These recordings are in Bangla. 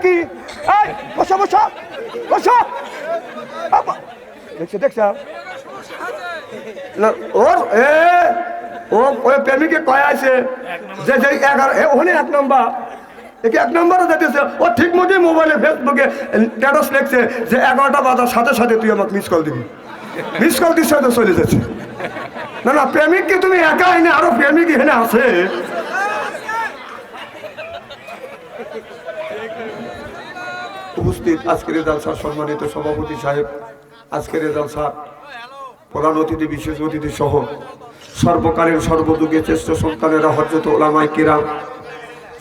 কি বসো বসো বসো দেখছো দেখছো ওর ও ওই প্রেমিকে কয় আছে যে 11 ওখানে 1 নম্বর একে 1 নম্বরে যেতেছে ও ঠিক মতোই মোবাইলে ফেসবুকে স্ট্যাটাস লিখছে যে 11টা বাজার সাথে সাথে তুই আমাকে মিস কল দিবি মিস কল দিস তো চলে যাচ্ছে না না প্রেমিককে তুমি একা এনে আরো প্রেমিক এখানে আছে উপস্থিত আজকের জলসার সম্মানিত সভাপতি সাহেব আজকের জলসার প্রধান অতিথি বিশেষ অতিথি সহ সর্বকালের সর্বযুগে শ্রেষ্ঠ সন্তানেরা হযরত উলামায়ে কিরাম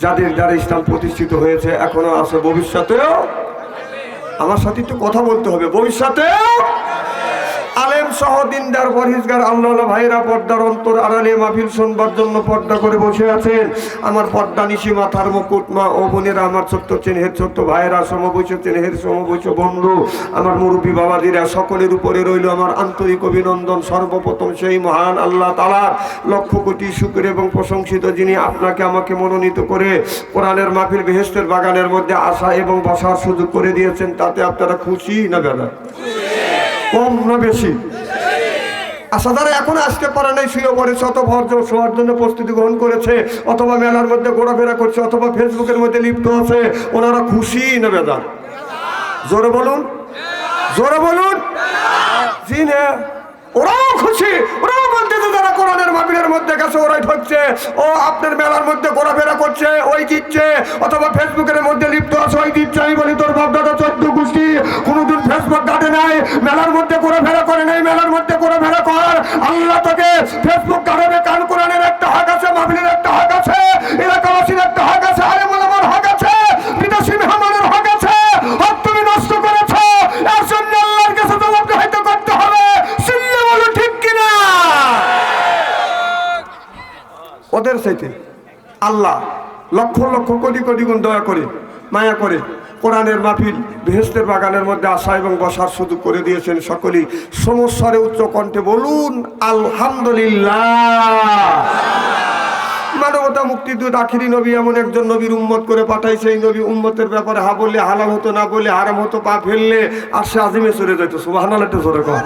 যাদের দ্বারা ইসলাম প্রতিষ্ঠিত হয়েছে এখনো আছে ভবিষ্যতেও আমার সাথে একটু কথা বলতে হবে ভবিষ্যতেও আলেম সহ দিনদার পরহেজগার আল্লাহ ভাইরা পর্দার অন্তর আড়ালে মাহফিল শুনবার জন্য পর্দা করে বসে আছেন আমার পর্দা নিশি মাথার মুকুট মা ও বোনেরা আমার ছোট্ট চেনহের ছোট্ট ভাইয়েরা সমবয়স চেনহের সমবয়স বন্ধু আমার মুরব্বী বাবাদিরা সকলের উপরে রইল আমার আন্তরিক অভিনন্দন সর্বপ্রথম সেই মহান আল্লাহ তাআলার লক্ষ কোটি শুকর এবং প্রশংসিত যিনি আপনাকে আমাকে মনোনীত করে কোরআনের মাহফিল বেহেশতের বাগানের মধ্যে আসা এবং বসার সুযোগ করে দিয়েছেন তাতে আপনারা খুশি না বেদা কম না বেশি আসাদারা এখন আসতে পারে নাই শুয়ে পড়েছে অথবা শোয়ার জন্য প্রস্তুতি গ্রহণ করেছে অথবা মেলার মধ্যে ঘোরাফেরা করছে অথবা ফেসবুকের মধ্যে লিপ্ত আছে ওনারা খুশি না বেদা জোরে বলুন জি না ওরাও খুশি ওরাও বলতেছে যারা কোরআনের মাহফিলের মধ্যে গেছে ওরাই ঠকছে ও আপনার মেলার মধ্যে ঘোরাফেরা করছে ওই জিতছে অথবা ফেসবুকের মধ্যে লিপ্ত আছে ওই জিতছে আমি বলি তোর বাপদাদা 14 গোষ্ঠী কোনোদিন ফেসবুক ঘাটে নাই মেলার মধ্যে ঘোরাফেরা করে নাই মেলার মধ্যে ঘোরাফেরা কর আল্লাহ তোকে ফেসবুক ঘাটে কারণ কোরআনের একটা হক আছে মাহফিলের একটা হক আছে এলাকাবাসীর একটা হক আছে আরে মোলামার হক আছে বিদেশি মেহমানের হক আছে হক তুমি নষ্ট করেছো এর জন্য আল্লাহর কাছে জবাবদিহিতা করতে হবে ওদের সাথে আল্লাহ লক্ষ লক্ষ কোটি কোটি গুণ দয়া করে মায়া করে কোরআনের মাহফিল বেহেশতের বাগানের মধ্যে আসা এবং বসার সুযোগ করে দিয়েছেন সকলেই সমস্যারে উচ্চ কণ্ঠে বলুন আলহামদুলিল্লাহ মানবতা মুক্তিদূত আখিরি নবী এমন একজন নবীর উম্মত করে পাঠাইছে এই নবী উম্মতের ব্যাপারে হা বললে হালাল হতো না বললে হারাম হতো পা ফেললে আর সে আজিমে চলে যেত সুবহানাল্লাহ একটু জোরে কর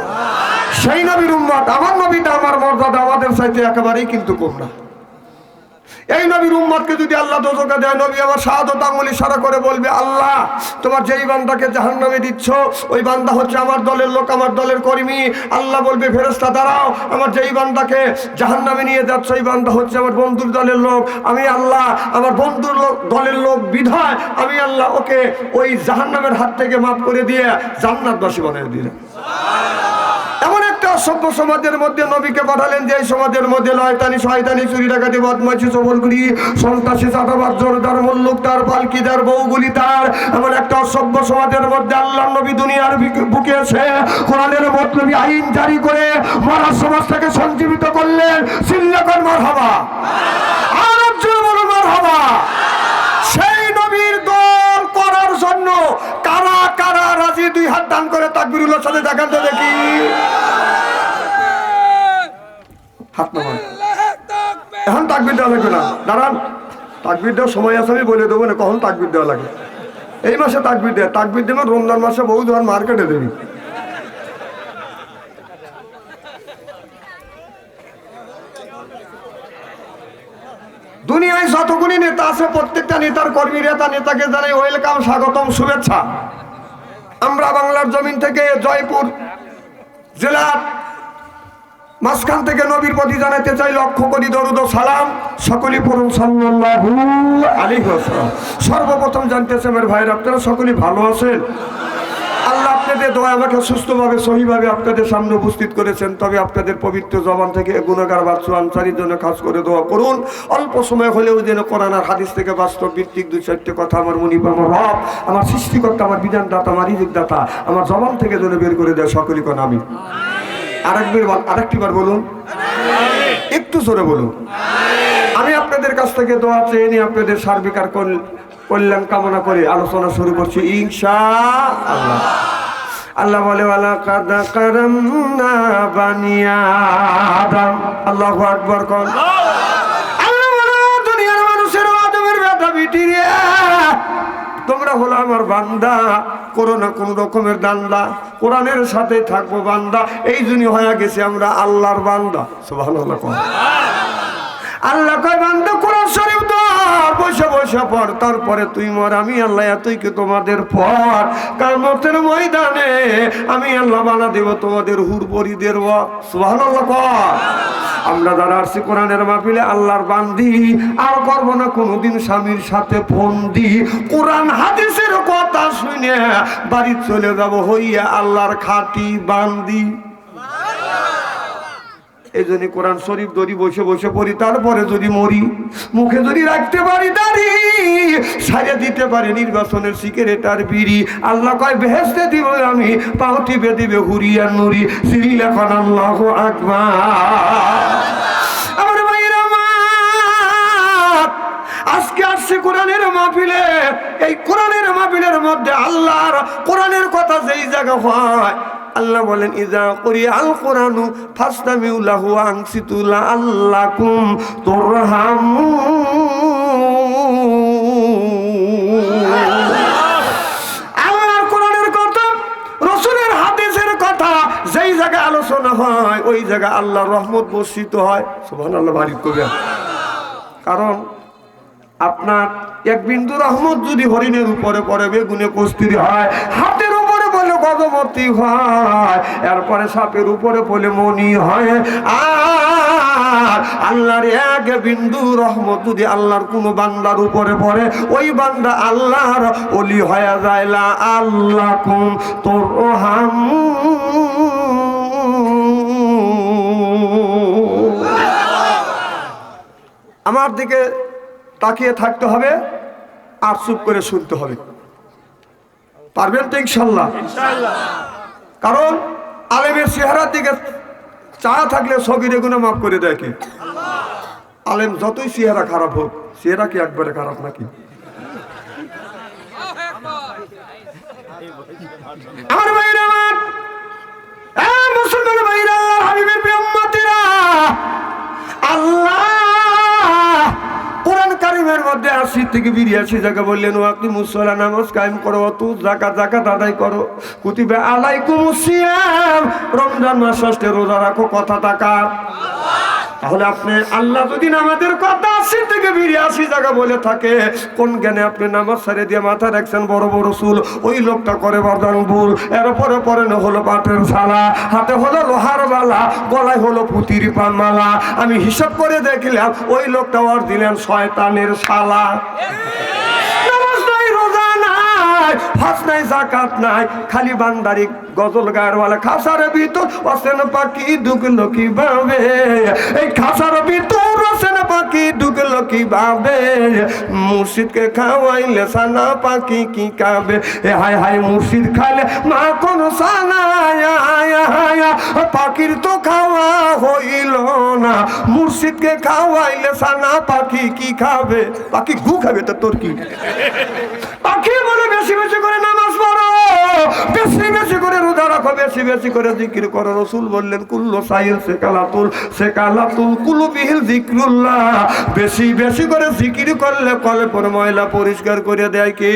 সেই নবীর উম্মত আমার নবীটা আমার মর্যাদা আমাদের চাইতে একেবারেই কিন্তু কম না এই নবীর উম্মতকে যদি আল্লাহ দোজখে দেয় নবী আমার শাহাদাত আঙ্গুল ইশারা করে বলবে আল্লাহ তোমার যেই বান্দাকে জাহান্নামে দিচ্ছ ওই বান্দা হচ্ছে আমার দলের লোক আমার দলের কর্মী আল্লাহ বলবে ফেরেশতা দাঁড়াও আমার যেই বান্দাকে জাহান্নামে নিয়ে যাচ্ছে ওই বান্দা হচ্ছে আমার বন্ধুর দলের লোক আমি আল্লাহ আমার বন্ধুর দলের লোক বিধায় আমি আল্লাহ ওকে ওই জাহান্নামের হাত থেকে মাফ করে দিয়ে জান্নাতবাসী বানিয়ে দিলেন এমন একটা সভ্য সমাজের মধ্যে নবীকে পাঠালেন যে সমাজের মধ্যে লয়তানি শয়তানি চুরি ডাকাতি বদমাইশি চগলখুরি সন্ত্রাসী চাঁদাবাজ জোরদার মুল্লুক তার পালকিদার বউগুলি তার এমন একটা অসভ্য সমাজের মধ্যে আল্লাহর নবী দুনিয়ার বুকে এসে কোরআনের মতলবী আইন জারি করে মরা সমাজটাকে সঞ্জীবিত করলেন সিল্লাকন মারহাবা আরব জোরে বলুন মারহাবা সেই নবীর দল করার জন্য কারা কারা রাজি দুই হাত দান করে তাকবীরুল্লাহর সাথে দেখান তো দেখি হাত নামান এখন তাকবীর দেওয়া লাগবে না দাঁড়ান তাকবীর দেওয়ার সময় আছে আমি বলে দেবো না কখন তাকবীর দেওয়া লাগে এই মাসে তাকবীর দেয় তাকবীর দেবেন রমজান মাসে বহু ধর মার্কেটে দেবি দুনিয়ায় যতগুলি নেতা আছে প্রত্যেকটা নেতার কর্মীরা নেতাকে জানাই ওয়েলকাম স্বাগতম শুভেচ্ছা আমরা বাংলার জমিন থেকে জয়পুর জেলার মাঝখান থেকে নবীর প্রতি জানাতে চাই লক্ষ কোটি দরুদ ও সালাম সকলেই পড়ুন সাল্লাল্লাহু আলাইহি ওয়াসাল্লাম সর্বপ্রথম জানতেছে আমার ভাইরা আপনারা সকলেই ভালো আছেন আল্লাহ আপনাদের দয়া আমাকে সুস্থভাবে সহিভাবে আপনাদের সামনে উপস্থিত করেছেন তবে আপনাদের পবিত্র জবান থেকে গুনাহগার বাচ্চু আনসারীর জন্য খাস করে দোয়া করুন অল্প সময় হলেও যেন কোরআন আর হাদিস থেকে বাস্তব ভিত্তিক দুই চারটে কথা আমার মুনিব আমার রব আমার সৃষ্টিকর্তা আমার বিধানদাতা আমার রিজিকদাতা আমার জবান থেকে যেন বের করে দেয় সকলেই কোন আমি আরেকটিবার বলুন একটু জোরে বলুন আমি আপনাদের কাছ থেকে দোয়া চেয়ে নিয়ে আপনাদের সার্বিক আর কল্যাণ কামনা করে আলোচনা শুরু করছি ইনশাআল্লাহ আল্লাহ বলে ওয়ালাকাদ কারামনা বানি আদম আল্লাহু আকবার কোন আল্লাহ বলে দুনিয়ার মানুষের আদমের বেটা বিটি রে তোমরা হলো আমার বান্দা, করো না কোন রকমের দান্দা, কোরআনের সাথে থাকবো বান্দা। এই জন্য হয়ে গেছে আমরা আল্লাহর বান্দা। সুবহানাল্লাহ। আল্লাহ কয় বান্দা কোরআন শরীফ ধর, বসে বসে পড়, তারপরে তুই মর, আমি আল্লাহ এতই কি তোমাদের পর কিয়ামতের ময়দানে আমি আল্লাহ বানা দেব তোমাদের হুর পরিদের। সুবহানাল্লাহ। আমরা যারা আসছি কোরআনের মাহফিলে আল্লাহর বান্দি, আর করবো না কোনোদিন স্বামীর সাথে ফোন দি, কোরআন হাদিসের কথা শুনে বাড়ি চলে যাব হইয়া আল্লাহর খাঁটি বান্দি। এই জন্য কোরআন শরীফ ধরি, বসে বসে পড়ি, তারপরে যদি মরি, মুখে যদি রাখতে পারি দাড়ি, সাজা দিতে পারি নির্বাচনের সিগারেট আর বিড়ি, আল্লাহ কয় বেহেশতে দিব আমি, পাও টিপে দিবে হুরিয়া নুরি। সিরিলা খান আল্লাহু আকবার। আমার ভাইরা আমার, আজকে আসছে কোরআনের মাহফিলে। এই কোরআনের মাহফিলের মধ্যে আল্লাহর কোরআনের কথা যেই জায়গা হয়, আল্লাহ বলেন ইজা কুরিআল কুরআনু ফাসতামিউ লাহু ওয়া আনসিতু লাআল্লাকুম তুরহামুন। আল্লাহর কোরআনের কথা, রাসূলের হাদিসের কথা যেই জায়গায় আলোচনা হয়, ওই জায়গায় আল্লাহর রহমত বর্ষিত হয়। সুবহানাল্লাহ। বাড়ি করবে, কারণ আপনার এক বিন্দু রহমত যদি হরিণের উপরে পড়ে বেগুনে কস্তুরী হয়, হাতের উপরে বলে গজমতি হয়, এরপরে সাপের উপরে বলে মনি হয়। আর আল্লাহর এক বিন্দু রহমত যদি আল্লাহর কোনো বান্দার উপরে পড়ে, ওই বান্দা আল্লাহর ওলি হয়ে যায়। লাআল্লাকুম তুরহামুন। আমার দিকে তাকিয়ে থাকতে হবে আর চুপ করে শুনতে হবে। পারবেন তো ইনশাআল্লাহ? কারণ আলেমের চেহারার দিকে চাওয়া থাকলে সগীরে গুনাহ মাফ করে দেয় কে? আলেম যতই চেহারা খারাপ হোক, চেহারা কি একবারে খারাপ নাকি? আমার ভাইরা, আমার মুসলমান ভাইরা, আল্লাহর হাবিবের প্রিয় উম্মতিরা, আল্লাহ কোরআন কারিমের মধ্যে ৮০ থেকে ৮২ জায়গা বললেন ওয়াকিমুস সালাহ, নামাজ কায়েম করো, তু যাকাত আদায় করো, কুতিবা আলাইকুমুস সিয়াম, রমজান মাস আসলে রোজা রাখো। কথা টাকা। তাহলে আপনি আল্লাহ যদি নামাজের কথা ৮০ থেকে ৮২ জায়গা বলে থাকে, কোন জ্ঞানে আপনি নামাজ ছেড়ে দিয়ে মাথা রাখছেন বড় বড় চুল? ওই লোকটা করে বর্দান ভুল। এরপরে পরে হলো পাটের ছালা, হাতে হলো লোহার বালা, গলায় হলো পুতির পানমালা। আমি হিসাব করে দেখলাম ওই লোকটা ওর দিলেন শয়তানের শালা। নামাজ নাই, রোজা নাই, হজ নাই, যাকাত নাই, খালি বান্দারি গজল গায়রওয়ালা। খাসার ভিতর অসেন পাখি ঢুকলো কিভাবে? এই খাসার ভিতর অসেন পাখি ঢুকলো কিভাবে? মুর্শিদকে খাওয়াইলে সানা পাখি কি খাবে? এ হায় হায়, মুর্শিদ খাইলে মা কোন সানা, পাখির তো খাওয়া হইল না। মুর্শিদকে খাওয়াইলে সানা পাখি কি খাবে? পাখি গু খাবে। তো তোর কি? পাখি বলে বেশি বেশি করে নামাজ পড়ো, বেশি বেশি করে রোজা রাখো, বেশি বেশি করে জিকির করো। রাসূল বললেন কুল্লু সাইল সেকালাতুল কুলুবিহিল যিকরুল্লাহ। বেশি বেশি করে জিকির করলে কলবের ময়লা পরিষ্কার করে দেয় কে?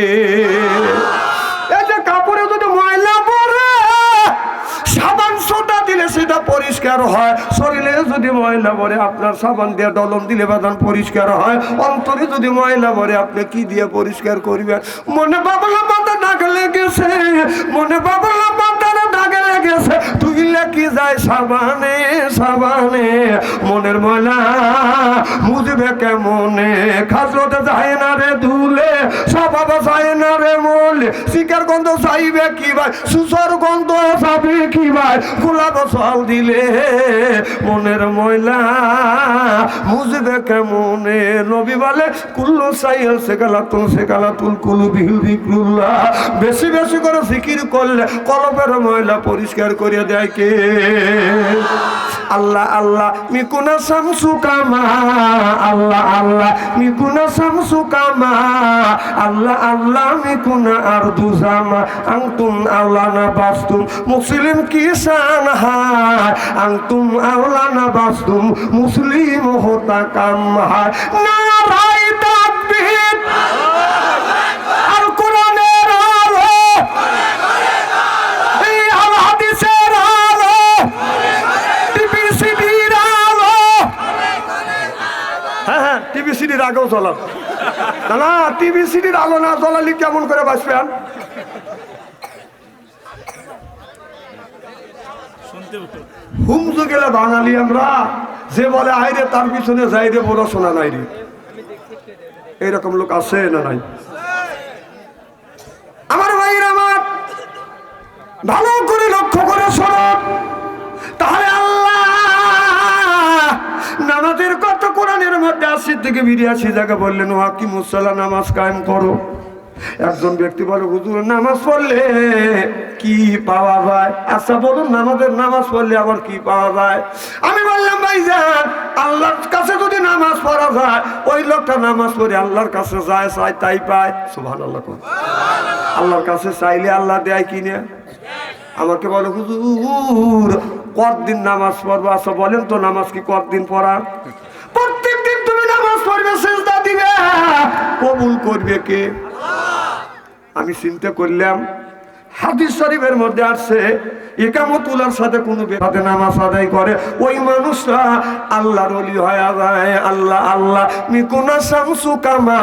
এই যে কাপড়ে যদি ময়লা পড়ে, সাবান সোডা দিলে সেটা পরিষ্কার হয়। শরীরে যদি ময়লা পড়ে, আপনার সাবান দিয়ে ডলন দিলে বাদান পরিষ্কার হয়। অন্তরে যদি ময়লা পড়ে, আপনি কি দিয়ে পরিষ্কার করবেন? মনে বাবলা পাতা দাগ লেগেছে, মনে বাবলা পাতার দাগ লেগেছে, ধুইলে কি যায় সাবানে সাবানে? মনের ময়লা মুজবে কেমনে? খাজরতে যায় না রে ধুলে, স্বভাব যায় না রে মলে, শিকার গন্ধ চাইবে কি ভাই, সুসর গন্ধ চাবে কি ভাই? গোলাপ জল দিলে মনের ময়লা মুজবে কেমনে? নবী বলে কুল্লু সাইল সেকালাতুল কুলুবিহিল যিকরুল্লাহ। বেশি বেশি করে জিকির করলে কলবের ময়লা পরিষ্কার করে দেয় কে? আল্লাহ আল্লাহ মিকুনা শামসু কামা, আল্লাহ আল্লাহ মিকুনা শামসু কামা, আল্লাহ আল্লাহ মিকুনা আরদু জামা, আনতুম আওলানা বাসতুম মুসলিম কিসান হায়, আনতুম আওলানা বাসতুম মুসলিম হোতা কাম হায়। নারায়ে তাকবীর। আর কোরআন জ্বলান। না টিভি সিডির আলো না জ্বলালি কেমন করে বাঁচবেন? হুমজু গেলে বাঙালি আমরা, যে বলে আইরে তার পিছনে যাই রে পড়াশোনা নাই রে, এইরকম লোক আছে না নাই? আমার ভাইরা আমার ভালো করে লক্ষ্য করে শোনো, তাহলে আল্লাহ নামাজের কত কোরআনের মধ্যে 80 থেকে 82 জায়গা বললেন ওয়াকিমুস সালাহ, নামাজ কায়েম করো। একজন ব্যক্তি বলে হুজুর নামাজ পড়লে কি পাওয়া যায়? আচ্ছা বলুন নামাজ পড়লে আবার কি পাওয়া যায়? আমি বললাম ভাইজান আল্লাহর কাছে যদি নামাজ পড়া যায়, ওই লোকটা নামাজ পড়ে আল্লাহর কাছে যায়, চাই তাই পায়। সুবহানাল্লাহ। আল্লাহর কাছে চাইলে আল্লাহ দেয় কিনে? আমাকে বলে হুজুর কতদিন নামাজ পড়বো? আচ্ছা বলেন তো নামাজ কি কতদিন পড়া? প্রত্যেক দিন তুমি নামাজ পড়বে, সিজদা দিবে, কবুল করবে কে? আমি চিন্তা করলাম হাদিস শরীফের মধ্যে আসছে ইকামতুল্লাহর সাথে কোনো বেদাতে নামাজ আদায় করে ওই মানুষরা আল্লাহর ওলি হয়ে যায়। আল্লাহ আল্লাহ মিকুনা শামসু কামা,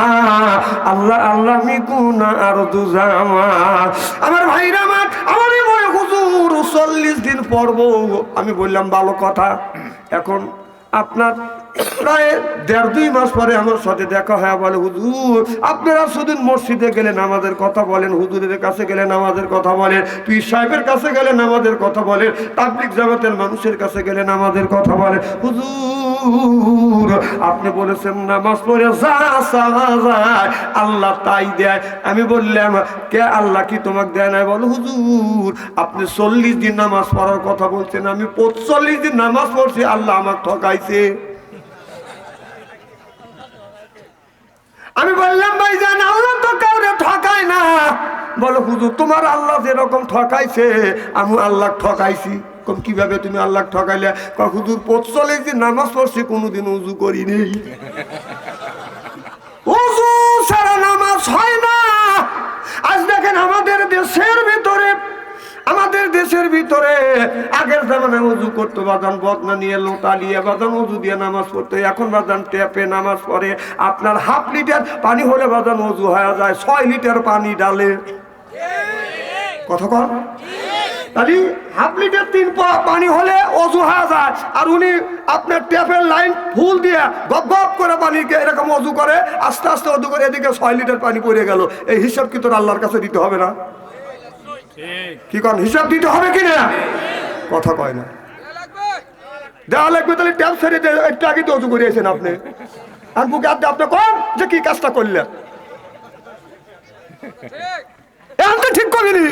আল্লাহ আল্লাহ মিকুনা আরদু জামা। আমার ভাইরা আমার হুজুর 40 দিন পড়বো। আমি বললাম ভালো কথা। এখন আপনার প্রায় 1.5-2 মাস পরে আমার সাথে দেখা হয়, বলে হুজুর আপনারা শুধু মসজিদে গেলে নামাজের কথা বলেন, হুজুরের কাছে গেলে নামাজের কথা বলেন, পীর সাহেবের কাছে গেলে নামাজের কথা বলেন, তাবলীগ জামাতের মানুষের কাছে গেলে নামাজের কথা বলেন। হুজুর আপনি বলেছেন নামাজ পড়ে যা চাওয়া যায় আল্লাহ তাই দেয়। আমি বললাম কে আল্লাহ কি তোমাকে দেয় নাই? বলো হুজুর আপনি 40 দিন নামাজ পড়ার কথা বলছেন, আমি 45 দিন নামাজ পড়ছি, আল্লাহ আমাকে ঠকাইছে। আমি বললাম ভাইজান আল্লাহ তো কাউরে ঠকায় না। বলো হুজুর তোমার আল্লাহ যেরকম ঠকাইছে আমি আল্লাহ ঠকাইছি। কিভাবে তুমি আল্লাহ ঠকাইলে? হুজুর 45 দিন নামাজ পড়ছি, কোনোদিন উজু করিনি। উজু ছাড়া নামাজ হয় না। আজ দেখেন আমাদের দেশের ভিতরে আগের জামানায় উজু করতো বাদান বদনা নিয়ে লোটা নিয়ে বাদান উজু দিয়ে নামাজ পড়তো। এখন বাদান ট্যাপে নামাজ পড়ে। আপনার 1/2 লিটার পানি হলে বাদান উজু হয়ে যায়, 6 লিটার পানি ডালে। কথা কন তাহলে 1/2 লিটার 3 পানি হলে অজু হয়ে যায়, আর উনি আপনার ট্যাপের লাইন ফুল দিয়ে গপ গপ করে পানিকে এরকম অজু করে, আস্তে আস্তে অজু করে, এদিকে 6 লিটার পানি পড়ে গেল। এই হিসাব কি তোর আল্লাহর কাছে দিতে হবে না? কি কন হিসাব দিতে হবে কিনা? কথা কয় না। দেওয়া লাগবে তাহলে ট্যাপ ছেড়ে একটু আগে তো অজু করিয়েছেন আপনি, আর বুকে আপনি কম যে কি কাজটা করলেন ঠিক করিনি,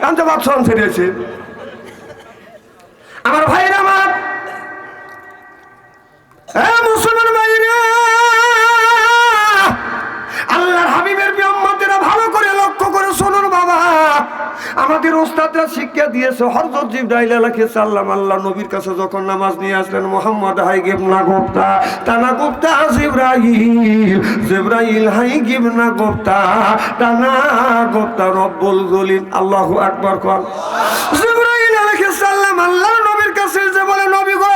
আমি বাদশাহ ছেড়েছি। আমার ভাইরা আমার মুসলমান ভাইরা, আল্লাহর হাবিবের উম্মতেরা ভালো করে লক্ষ্য করে শুনুন বাবা। আমাদের ওস্তাদরা শিক্ষা দিয়েছে হযরত জিবরাইল আলাইহিস সালাম আল্লাহ নবীর কাছে যখন নামাজ নিয়ে আসলেন, মুহাম্মদ হাই গিবনা গোপ্তা তানা গোপ্তা জিবরাইল হাই গিবনা গোপ্তা তানা গোপ্তা রব্বুল জলিল। আল্লাহু আকবার কর। জিবরাইল আলাইহিস সালাম আল্লাহর নবীর কাছে যে বলে নবী গো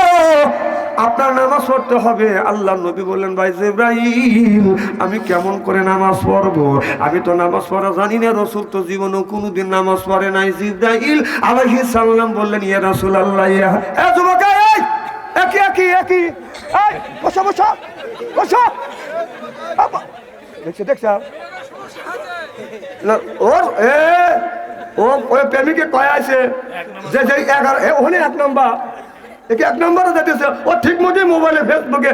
আপনার নামাজ পড়তে হবে। আল্লাহ নবী বললেন ভাই জিবরাইল আমি কেমন করে নামাজ পড়বো? আমি তো নামাজ পড়া জানি না, রাসূল তো জীবনেও কোনোদিন নামাজ পড়ে নাই। জিবরাইল আলাইহিস সালাম বললেন ইয়া রাসূলুল্লাহ, এ যুবক এই একই এই বসো বসো বসো। দেখছ না ওর ওই প্রেমিকে কয় আছে যে 11 ওখানে 1 নম্বর একে 1 নম্বরে যেতেছে, ও ঠিক মতোই মোবাইলে ফেসবুকে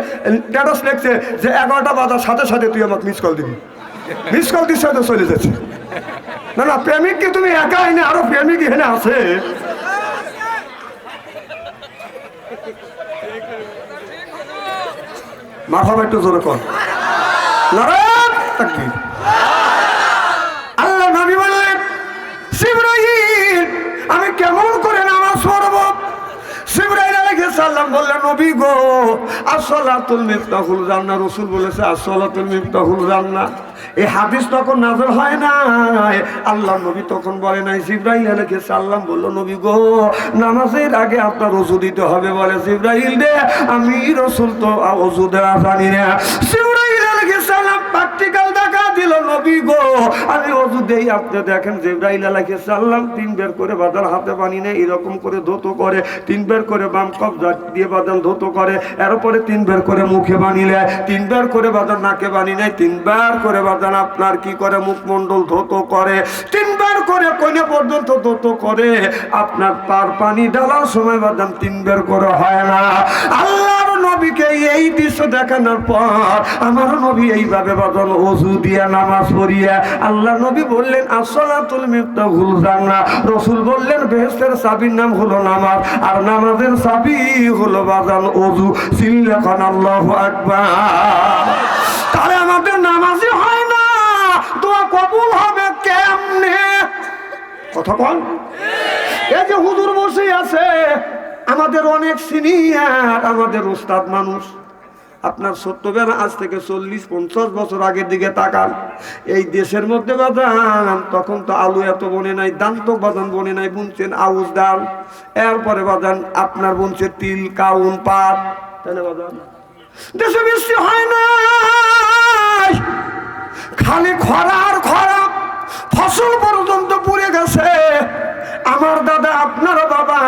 স্ট্যাটাস লিখছে যে 11টা বাজার সাথে সাথে তুই আমাকে মিস কল দিবি। মিস কল দিচ্ছে তো চলে যাচ্ছে। না না প্রেমিককে তুমি একা এনে আরো প্রেমিক এখানে আছে। মারহাবা একটু জোরে কর। নারায়ণ তাকবীর। আল্লাহ নবী বললেন জিবরাইল আমি কেমন করে নামাজ পড়বো? জিবরাইল আলাইহিস সালাম বললেন নবী গো আসসালাতুল মিফতাহুল জান্নাহ, রাসূল বলেছে আসসালাতুল মিফতাহুল জান্নাহ। এই হাদিস তখন নাযিল হয় না, আল্লাহ নবী তখন বলে নাই। জিবরাইল আলাইহিস সালাম বলল নবী গো নামাজের আগে আপনার ওযু দিতে হবে। বলে জিবরাইল রে আমি রাসূল তো ওযু দেওয়া জানি না। জিবরাইল আলাইহিস প্র্যাকটিক্যাল দেখা দিল, নবী গো আমি ওযু দেই, আপনি দেখেন জিবরাইল আলাইহিস সালাম 3 বের করে বাঁধান হাতে পানি নেই, এরকম করে ধৌত করে, 3 বের করে বাম কবজা দিয়ে বাঁধান ধৌত করে, এরপরে 3 বের করে মুখে পানি নেয়, 3 বের করে বাঁধান নাকে পানি নেয়, 3 বার করে বাঁধান আপনার কি করে মুখমণ্ডল ধৌত করে, 3 বার করে কোণে পর্যন্ত ধৌত করে, আপনার পার পানি ঢালার সময় বাঁধান 3 বের করে হয় না। আল্লাহর নবীকে এই দৃশ্য দেখানোর পর আমার নবী এইভাবে বাঁধান ওযু দিয়ে নামাজ পড়িয়া, আল্লাহ নবী বললেন আসসালাতুল মিফতাহুল জান্নাহ, রাসূল বললেন বেহেশতের চাবির নাম হলো নামাজ, আর নামাজের চাবি হলো বাঁধান ওযু। সিল্লাখান আল্লাহু আকবার। তাহলে আমাদের নামাজই হয় না, দোয়া কবুল হবে কেমনে? কথা বল। এই যে হুজুর বসে আছে, আমাদের অনেক সিনিয়র, আমাদের উস্তাদ মানুষ, আপনার সত্যবেলা আজ থেকে 40-50 বছর আগের দিকে তাকান, এই দেশের মধ্যে বাদান তখন তো আলু এত বনে নাই, দান তো বাদান বনে নাই, বুনছেন আউশ ডাল, এরপরে বাদান আপনার বুনছে তিল কাউন পাট, তাই না বাদান? দেশে বৃষ্টি হয় না, খালি খরা আর খরা, ফসল পর্যন্ত পুড়ে গেছে। আমার দাদা আপনার বাবা,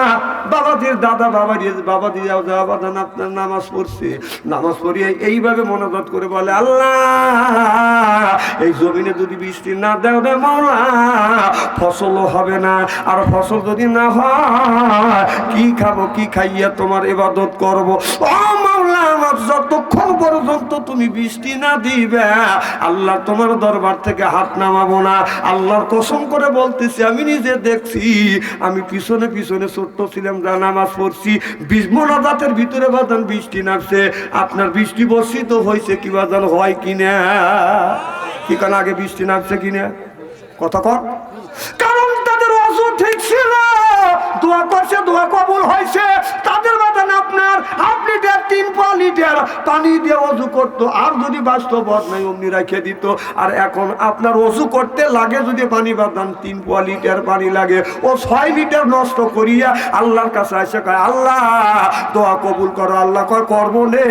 বাবাজির দাদা, বাবাজি বাবাদান আপনার নামাজ পড়ছে, নামাজ পড়িয়ে এইভাবে মনোজাত করে বলে আল্লাহ এই জমিনে যদি বৃষ্টি না দেও রে মাওলা, ফসলও হবে না, আর ফসল যদি না হয় কি খাবো, কি খাইয়া তোমার ইবাদত করবো? ও মাওলা, আমার যতক্ষণ পর্যন্ত তুমি বৃষ্টি না দিবে আল্লাহ তোমার দরবার থেকে হাত নামাবো না। আল্লাহর কসম করে বলতেছি, আমি নিজে দেখছি, আমি পিছনে পিছনে ছোট্ট ছিলাম, যা নামাজ পড়ছি, মোনাজাতের ভিতরে বাদান বৃষ্টি নামছে, আপনার বৃষ্টি বর্ষিত হয়েছে কি বাদান হয় কিনা? কি কারণ আগে বৃষ্টি নামছে কিনা? কথা কর। কারণ তাদের ওযু ঠিক ছিল, দোয়া করছে, দোয়া কবুল হয়েছে। তাদের বাদান আপনার 1/2 লিটার 3 লিটার পানি দিয়ে ওযু করতো, আর যদি বাস্তব নাই অমনি রেখে দিত। আর এখন আপনার ওযু করতে লাগে যদি পানি বাদান 3 লিটার পানি লাগে, ও 6 লিটার নষ্ট করিয়া আল্লাহর কাছে এসে কয় আল্লাহ দোয়া কবুল করো। আল্লাহ কয় করবো নে,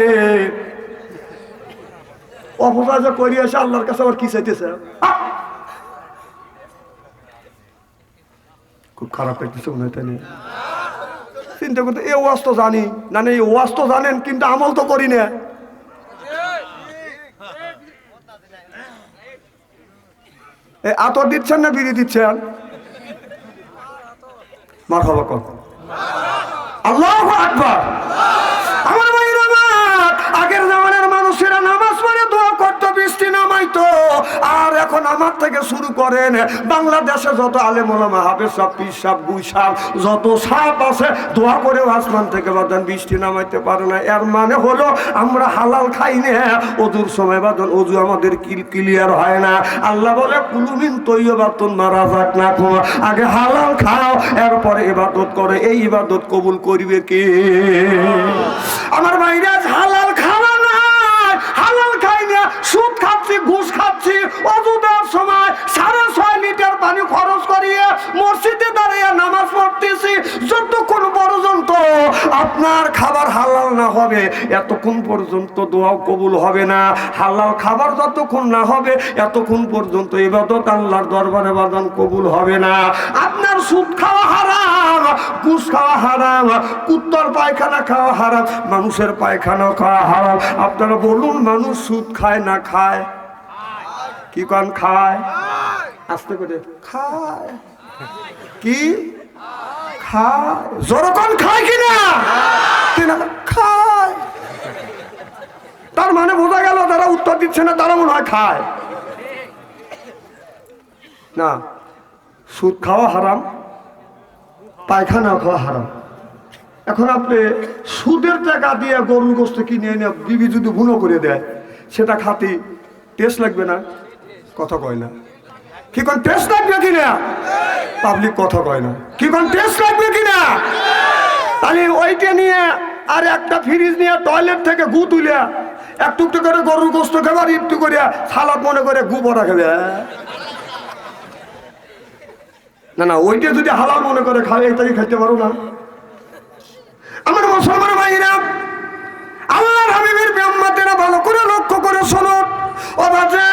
অপরাধ করিয়া এসে আল্লাহর কাছে আবার কি চাইতেছে? খুব খারাপ লাগতেছে মনে হয়, তাই না? চিন্তা করতে, এই ওয়াজ তো জানি না, এই ওয়াজ তো জানেন কিন্তু আমল তো করি না। আতর দিচ্ছেন না বিড়ি দিচ্ছেন? মারহাবা কর, আল্লাহু আকবার। আমার ভাইরা, আগের জামানার মানুষেরা নামাজ পড়ে দোয়া করতো, বৃষ্টি নামাইতো। আর এখন আমার থেকে শুরু করেন বাংলাদেশে যত আলেম ওলামা, হাফেজ সাহেব, পীর সাহেব, গুই সাহেব, যত সাহেব আছে, দোয়া করে আসমান থেকে বাদান বৃষ্টি নামাইতে পারে না। এর মানে হলো আমরা হালাল খাই না, ওযুর সময় বাদান ওযু আমাদের ক্লিয়ার হয় না। আল্লাহ বলে কুলু মিন তাইয়্যিবাতিন মা রাযাকনাকুম, আগে হালাল খাও এরপরে ইবাদত করে। এই ইবাদত কবুল করবে কে? আমার ভাইরা, হালাল খাওয়া নাই, হালাল খাই না, সুদ খাচ্ছি, ঘুষ খাচ্ছি, ওযু দেওয়ার সময় 6.5 লিটার পানি খরচ করিয়ে মসজিদে দাঁড়িয়ে নামাজ পড়তেছি। যতক্ষণ পর্যন্ত আপনার খাবার হালাল না হবে এতক্ষণ পর্যন্ত দোয়াও কবুল হবে না। হালাল খাবার যতক্ষণ না হবে এতক্ষণ পর্যন্ত ইবাদত আল্লাহর দরবারে বাদান কবুল হবে না। আপনার সুদ খাওয়া হারাম, ঘুষ খাওয়া হারাম, কুত্তার পায়খানা খাওয়া হারাম, মানুষের পায়খানা খাওয়া হারাম। আপনারা বলুন, মানুষ সুদ খায় না খায়? কি কান খায়? আস্তে করে খায়। কি খায়? জোরকন খায় কিনা? খায়। তার মানে বোঝা গেল যারা উত্তর দিচ্ছে না তারা মনে হয় খায় না। সুদ খাওয়া হারাম, পায়খানা খাওয়া হারাম। এখন আপনি সুদের টাকা দিয়ে গরুর গোস্ত কিনে এনে বিবি যদি ভুনো করে দেয়, সেটা খাতি টেস্ট লাগবে না? কথা কয় না। কি কোন টেস্ট লাগবে কিনা? পাবলিক কথা কয় না। কি কোন টেস্ট লাগবে কিনা? তাহলে ওইটা নিয়ে আর একটা ফ্রিজ নিয়ে টয়লেট থেকে গু তুলে একটু একটু করে গরুর গোস্ত খাবে, আর একটু করে সালাদ মনে করে গু বড়া খাবে। না না, ওইটা যদি হালাল মনে করে খাবে, এটাই খাইতে পারো না। আমার মুসলমান ভাইরা, আল্লাহর হাবিবের নবী উম্মতেরা ভালো করে লক্ষ্য করে শোনো ও বাজার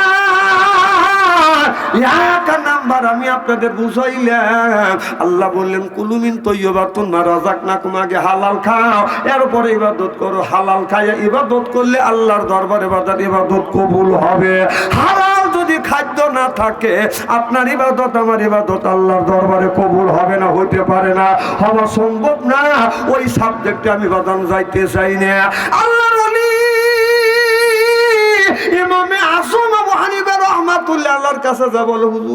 এক নাম্বার আমি আপনাদের বুঝাইলাম আল্লাহ বললেন কুলু মিন তাইয়্যিবাতুন মা রাযাকনাকুম আগে হালাল খাও এরপরে ইবাদত করো হালাল খাইয়া ইবাদত করলে আল্লাহর দরবারে বাজার ইবাদত কবুল হবে হালাল যদি খাদ্য না থাকে আপনার ইবাদত আমার ইবাদত আল্লাহর দরবারে কবুল হবে না হইতে পারে না হওয়া সম্ভব না ওই সাবজেক্টে আমি বাদাম যাইতে চাই না আল্লাহর ওলি ইমামে আযম আবু হানিফা রাহমাতুল্লাহ আল্লাহর কাছে যা বলে হুজুর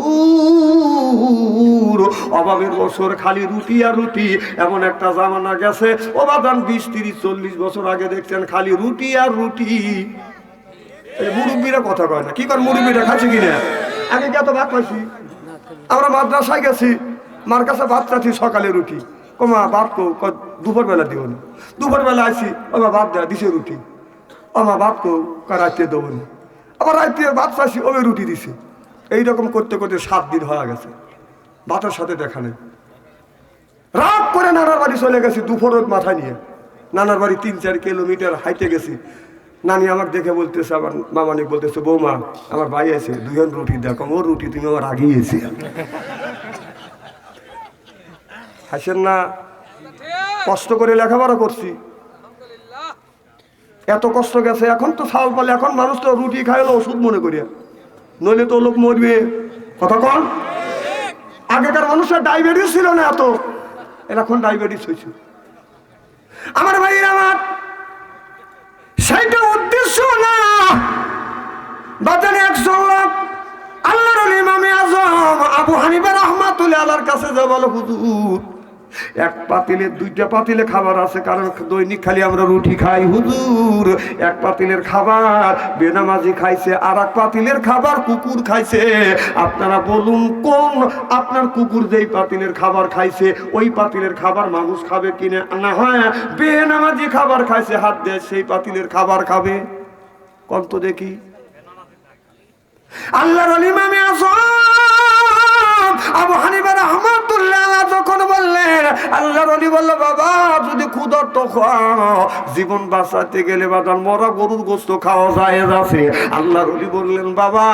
অভাবের বছর খালি রুটি আর রুটি এমন একটা জামানা গেছে ও বাদাম 20-30-40 বছর আগে দেখছেন খালি রুটি আর রুটি মুরব্বীরা কথা কয় না কি কর মুরব্বীরা খাচ্ছে কিনা আগে কি এত ভাত খাইছি আমরা মাদ্রাসায় গেছি মার কাছে ভাত খাচ্ছি সকালে রুটি ও মা ভাত কো দুপুর বেলা দিও না দুপুর বেলা আসি ও মা ভাত দেয় দিছে রুটি ও মা ভাত কো রাত্রে দেবো না আবার রাত্রে ভাত চাইছি ও রুটি দিছে এইরকম করতে করতে 7 দিন হয়ে গেছে ভাতের সাথে দেখা নেই রাত করে নানার বাড়ি চলে গেছি দুপুর মাথা নিয়ে নানার বাড়ি 3-4 কিলোমিটার হাইটে গেছি নানি আমাকে দেখে বলতেছে আমার মামানিক বলতেছে বৌমা আমার ভাই আছে 2 রুটি দেখো ওর রুটি তুমি আমার আগেই এসে হাসেন না কষ্ট করে লেখাপড়া করছি এত কষ্ট গেছে এখন তো চাউল পালে এখন মানুষ তো রুটি খাইলো ওষুধ মনে করিয়া নইলে তো লোক মরবে কথা কন আগেকার মানুষের ডায়াবেটিস ছিল না এত এখন ডায়াবেটিস হয়েছে আমার ভাইয়ের আমার সেইটা উদ্দেশ্য না বাজারে একজন লোক আল্লাহর ইমামে আযম আবু হানিফা রাহমাতুল্লাহ আলাইহির কাছে যা বলে হুজুর এক পাতিলে 2টা পাতিলে খাবার আছে কারণ দৈনিক খালি আমরা রুটি খাই হুজুর এক পাতিলের খাবার বেনামাজি খাইছে আর এক পাতিলের খাবার কুকুর খাইছে আপনারা বলুন কোন আপনার কুকুর যেই পাতিলের খাবার খাইছে ওই পাতিলের খাবার মানুষ খাবে কিনা না হয় বেনামাজি খাবার খাইছে হাত দিয়ে সেই পাতিলের খাবার খাবে কোন তো দেখি আল্লাহর ইমামে আযম আবু হানিফা রাহমাতুল্লাহ আলাইহি যখন বললেন আল্লাহর ওলি বলল বাবা যদি ক্ষুধার্ত খাও জীবন বাঁচাতে গেলে বাদান মরা গরুর গোশত খাওয়া যায় আছে আল্লাহর ওলি বললেন বাবা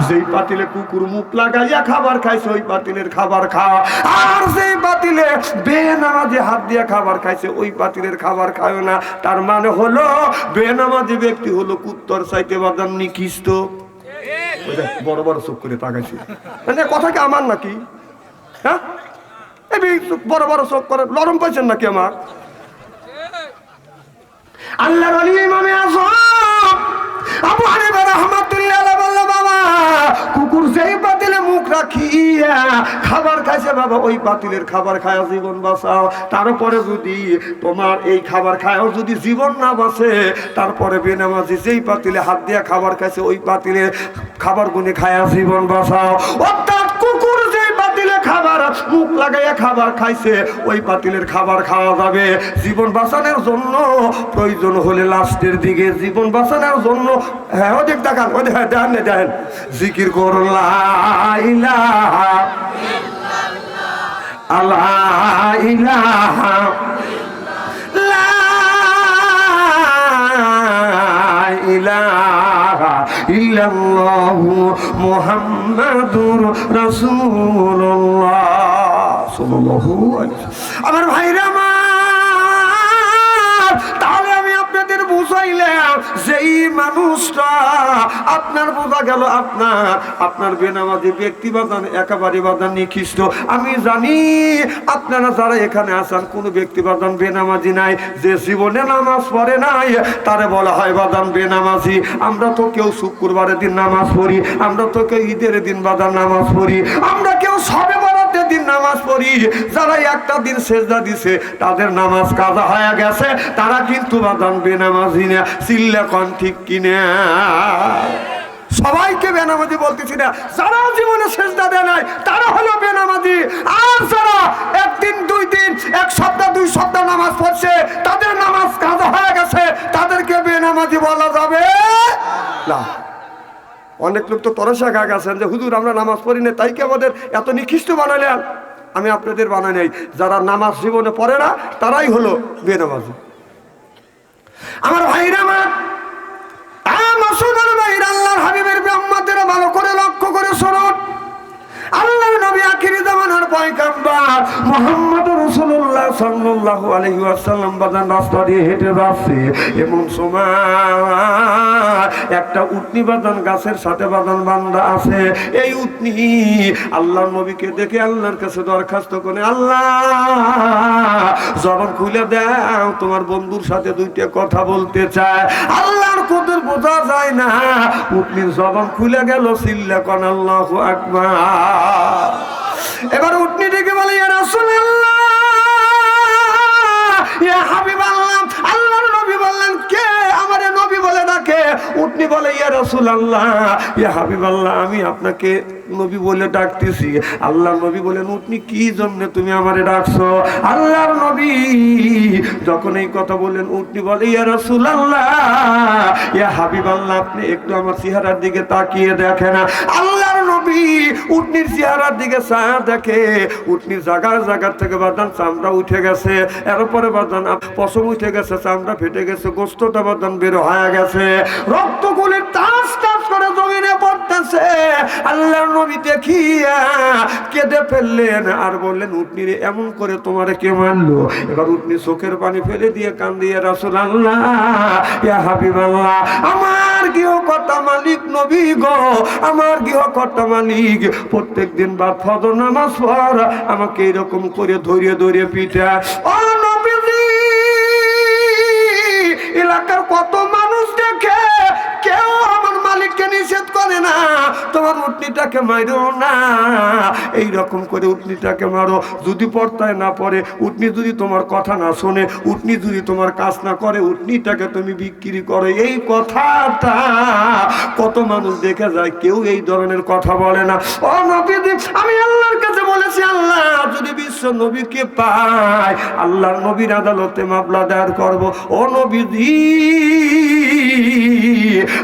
যেই পাতিলে কুকুর মুখ লাগাইয়া খাবার খাইছে ওই পাতিলের খাবার খাও আর যেই পাতিলে বেনামাজি হাত দিয়ে খাবার খাইছে ওই পাতিলের খাবার খাও না তার মানে হলো বেনামাজি ব্যক্তি হলো কুত্তর চাইতে বাদান নিকৃষ্ট বড় বড় চোখ করে তাকাইছি মানে কথা কি আমার নাকি হ্যাঁ বড় বড় চোখ করে লরম পাইছেন নাকি আমার আল্লাহর ওলি ইমামে আযম আবু হানিফা রাহমাতুল্লাহ আলাইহি বলল বাবা কুকুর যেই পাতিলে মুখ রাখিয়া খাবার খাইছে বাবা ওই পাতিলের খাবার খায় জীবন বাঁচাও তারপরে যদি তোমার এই খাবার খায়ও যদি জীবন না বাঁচে তারপরে বেনামাজি যেই পাতিলে হাত দিয়ে খাবার খাইছে ওই পাতিলে খাবার গুনে খায় জীবন বাঁচাও অর্থাৎ কুকুর যেই পাতিলে খাবার মুখ লাগাইয়া খাবার খাইছে ওই পাতিলের খাবার খাওয়া যাবে জীবন বাঁচানোর জন্য প্রয়োজন হলে লাস্টের দিকে জীবন বাঁচানোর জন্য হ্যাঁ ওদিক দেখান ওই দেখেন দেখেন জিকির করুন লা ইলাহা ইল্লাল্লাহ লা ইলাহা ইলাহা ইল্লাল্লাহু মুহাম্মাদুর রাসূলুল্লাহ সাল্লাল্লাহু আলাইহি ওয়াসাল্লাম আমার ভাইরা আমার তাহলে আমি আপনাদের বুঝাইলাম যেই মানুষটা আপনার বোঝা গেল আপনার বেনামাজি ব্যক্তি বাদান একেবারে বাদান নিকৃষ্ট আমি জানি আপনারা যারা এখানে আছেন কোনো ব্যক্তি বাদান বেনামাজি নাই যে জীবনে নামাজ পড়ে নাই তারে বলা হয় বাদান বেনামাজি আমরা তো কেউ শুক্রবারের দিন নামাজ পড়ি আমরা তো কেউ ঈদের দিন বাদান নামাজ পড়ি আমরা কেউ সবে বরাতের দিন নামাজ পড়ি যারা একটা দিন সেজদা দিছে তাদের নামাজ কাজা হয়ে গেছে তারা কিন্তু বাদান বেনামাজি না চিল্লা কোন ঠিক কিনা সবাইকে বেনামাজি বলতেছি না যারা জীবনে সেজদা দেয় নাই তারা হলো বেনামাজি আর যারা একদিন 2 দিন 1 সপ্তাহ 2 সপ্তাহ নামাজ পড়ছে তাদের নামাজ কাজা হয়ে গেছে তাদেরকে বেনামাজি বলা যাবে না অনেক লোক তো তরসা খা গেছেন যে হুজুর আমরা নামাজ পড়ি না তাই কি আমাদের এত নিকৃষ্ট বানাইলেন আমি আপনাদের বানাই নাই যারা নামাজ জীবনে পড়ে না তারাই হলো বেনামাজি আমার ভাইরা আমার মুসলমান ভাইরা, আল্লাহর হাবিবের উম্মতেরা ভালো করে লক্ষ্য করে শুনুন। আল্লাহর নবী আখিরি জামানার পয়গম্বর মুহাম্মদ রাসূলুল্লাহ সাল্লাল্লাহু আলাইহি ওয়াসাল্লাম বাজান রাস্তা দিয়ে হেঁটে যাচ্ছে। এমন সময় একটা উটনি বাজান গাছের সাথে বাজান বান্দা আছে। এই উটনি আল্লাহর নবীকে দেখে আল্লাহর কাছে দরখাস্ত করে, আল্লাহ জবান খুলে দাও, তোমার বন্ধুর সাথে দুইটা কথা বলতে চায়। আল্লাহর কদর বোঝা যায় না, উটনির জবান খুলে গেল, চিল্লা কোন আল্লাহু আকবার। এবার উটনি ডেকে বলে, ইয়া রাসূলুল্লাহ, ইয়া হাবিবাল্লাহ। আল্লাহর নবী বললেন, কে আমারে নবী বলে ডাকে? উটনি বলে, ইয়া রাসূলুল্লাহ, ইয়া হাবিবাল্লাহ, আমি আপনাকে নবী বলে ডাকতেছি। আল্লাহর নবী বলেন, উটনি কি জন্য তুমি আমারে ডাকছো? আল্লাহর নবী যখন এই কথা বললেন, উটনি বলে, ইয়া রাসূলুল্লাহ, ইয়া হাবিবাল্লাহ, আপনি একটু আমার চেহারার দিকে তাকিয়ে দেখেন। আল্লাহর নবী উটনির চেহারার দিকে ছায়া দেখে, উটনির জায়গা থেকে বাদান চামড়া উঠে গেছে, এরপরে বাদান পশম উঠে গেছে, চামড়া ফেটে গেছে, গোস্তটা বাদান বের হয়ে গেছে, রক্তগুলি টাস টাস করে জমিনে পড়তেছে। আল্লাহর নবী দেখিয়া কেঁদে ফেললেন আর বললেন, উটনির এমন করে তোমারে কে মারলো? এবার উটনি চোখের পানি ফেলে দিয়ে কান্দিয়ে, রাসূলুল্লাহ, ইয়া হাবিবাল্লাহ, আমার গৃহকর্তা মালিক নবী গো, আমার গৃহকর্তা মালিক প্রত্যেকদিন বাদ ফজর নামাজ পড় আমাকে এরকম করে ধরিয়ে ধরিয়ে পিঠা। ও নবীজি, এলাকার কত মানুষ দেখে, কেউ আমার মালিককে নিষেধ করে না, তোমার উটনিটাকে মারো না, এইরকম করে উটনিটাকে মারো। যদি পর্দায় না পড়ে, উটনি যদি তোমার কথা না শোনে, উটনি যদি তোমার কাজ না করে, উটনিটাকে তুমি বিক্রি করো। এই কথাটা কত মানুষ দেখে যায়, কেউ এই ধরনের কথা বলে না। ও নবীজি, আমি আল্লাহর কাছে বলেছি, আল্লাহ যদি বিশ্ব নবীকে পাই, আল্লাহর নবীর আদালতে মামলা দায়ের করব। ও নবীজি,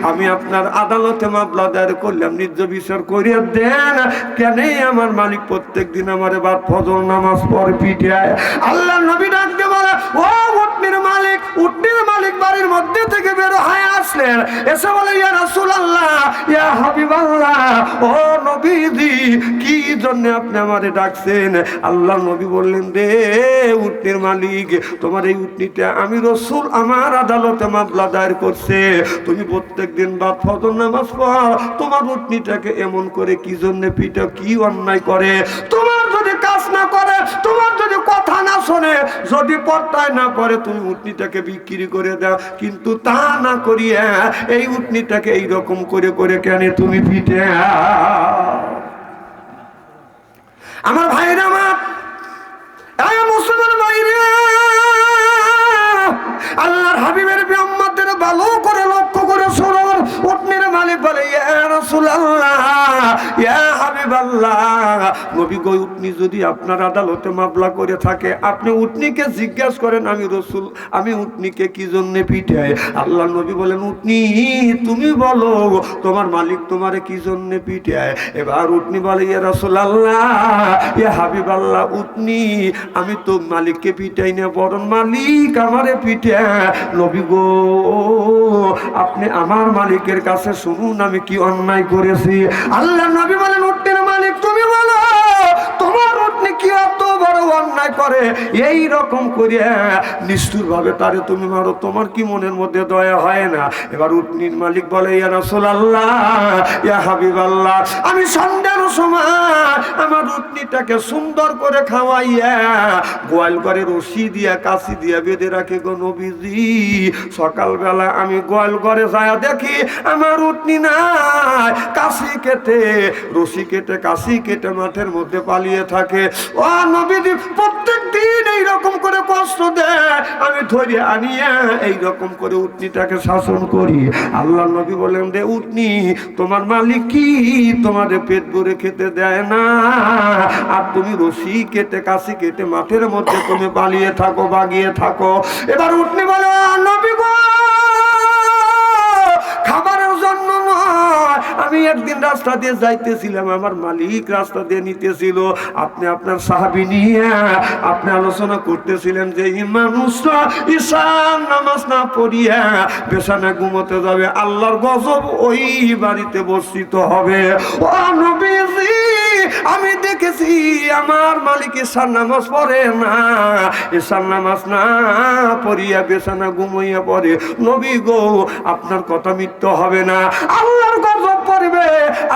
আমি আপনার আদালতে মামলা দায়ের করলাম, নিজ বিচার করিয়া দেন, কেন আমার মালিক প্রত্যেক দিন আমার এবার ফজর নামাজ পড়ে পিঠায়। আল্লাহ নবী ডাকতে বলে, ও উটনির মালিক, উটনির মালিক বাড়ির মধ্যে থেকে বের হয়ে আসলেন, এসে বলে, ইয়া রাসূলুল্লাহ, ইয়া হাবিবাল্লাহ, ও নবীজি, কি জন্য আপনি আমারে ডাকছেন? আল্লাহ নবী বললেন, রে উটনির মালিক, তোমার এই উটনিটা আমি রাসূল আমার আদালতে মামলা দায়ের করছে, তুমি প্রত্যেক দিন বাদ ফজর নামাজ পড়, তোমার উটনিটাকে এমন করে কি জন্য পিটা, কি অন্যায় করে? তোমার যদি কাজ না করে, তোমার যদি কথা না শোনে, যদি পর্দায় না পড়ে, তুমি উটনিটাকে বিক্রি করে দাও, কিন্তু তা না করিয়া এই উটনিটাকে এইরকম করে করে কেন তুমি পিটে? আমার ভাইরা, আমার মুসলমান ভাইরা, আল্লাহর হাবিবের উম্মতদের ভালো করে লক্ষ্য করে শুনুন। উটনির মালিক বলে, ইয়া রাসূলুল্লাহ, ইয়া হাবিবাল্লাহ, নবী গো, উটনি যদি আপনার আদালতে মামলা করে থাকে, আপনি উটনিকে জিজ্ঞাসা করেন, আমি রাসূল, আমি উটনিকে কি জন্য পিটাই? আল্লাহ নবী বলেন, উটনি তুমি বলো, তোমার মালিক তোমারে কি জন্য পিটায়? এবার উটনি বলে, ইয়া রাসূলুল্লাহ, ইয়া হাবিবাল্লাহ, উটনি আমি তো মালিককে পিটাই না, বরং মালিক আমারে পিটায়। নবী গো, আপনি আমার মালিকের কাছে শুনুন, আমি কি অন্যায় করেছি? আল্লাহ নবী বলেন, উটনির মালিক তুমি বলো, তোমার উটনি কি এত বড় অন্যায় করে, এই রকম করে নিষ্ঠুর ভাবে তারে তুমি মারো? তোমার কি মনের মধ্যে দয়া হয় না? এবার উটনির মালিক বলে, ইয়া রাসূলুল্লাহ, ইয়া হাবিবাল্লাহ, আমি সন্ধ্যার সময় আমার উটনিটাকে সুন্দর করে খাওয়াইয়া গোয়াল ঘরে রশি দিয়া কাশি দিয়া বেঁধে রাখে গো নবীজি। সকালবেলা আমি গোয়াল ঘরে যায় দেখি আমার উটনি নাই, কাশি কেটে রশি কেটে কাশি কেটে মাঠের মধ্যে পালিয়ে থাকে। ও নবীজি, প্রত্যেক দিন এইরকম করে কষ্ট দেয়, আমি ধরে আনিয়া এইরকম করে উটনিটাকে শাসন করি। আল্লাহ নবী বলেন, রে উটনি, তোমার মালিক কি তোমারে পেট ভরে খেতে দেয় না? আর তুমি রশি কেটে কাশি কেটে মাঠের মধ্যে তুমি পালিয়ে থাকো, বাগিয়ে থাকো। এবার উটনি বলে, নবী গো, খাবারের জন্য নয়, আমি একদিন রাস্তা দিয়ে যাইতেছিলাম, আমার মালিক রাস্তা দিয়ে নিতেছিল, আপনি আপনার সাহাবী নিয়ে আপনি আলোচনা করতেছিলেন যে এই মানুষটা ঈশার নামাজ না পড়িয়া বিছানায় ঘুমোতে যাবে, আল্লাহর গজব ওই বাড়িতে বর্ষিত হবে। ও নবীজি, আমি দেখেছি আমার মালিক ঈশার নামাজ পড়ে না, ঈশার নামাজ না পড়িয়া বিছানা ঘুমাইয়া পড়ে। নবী গো, আপনার কথা মিথ্যা হবে না, আল্লাহর গজব পড়বে,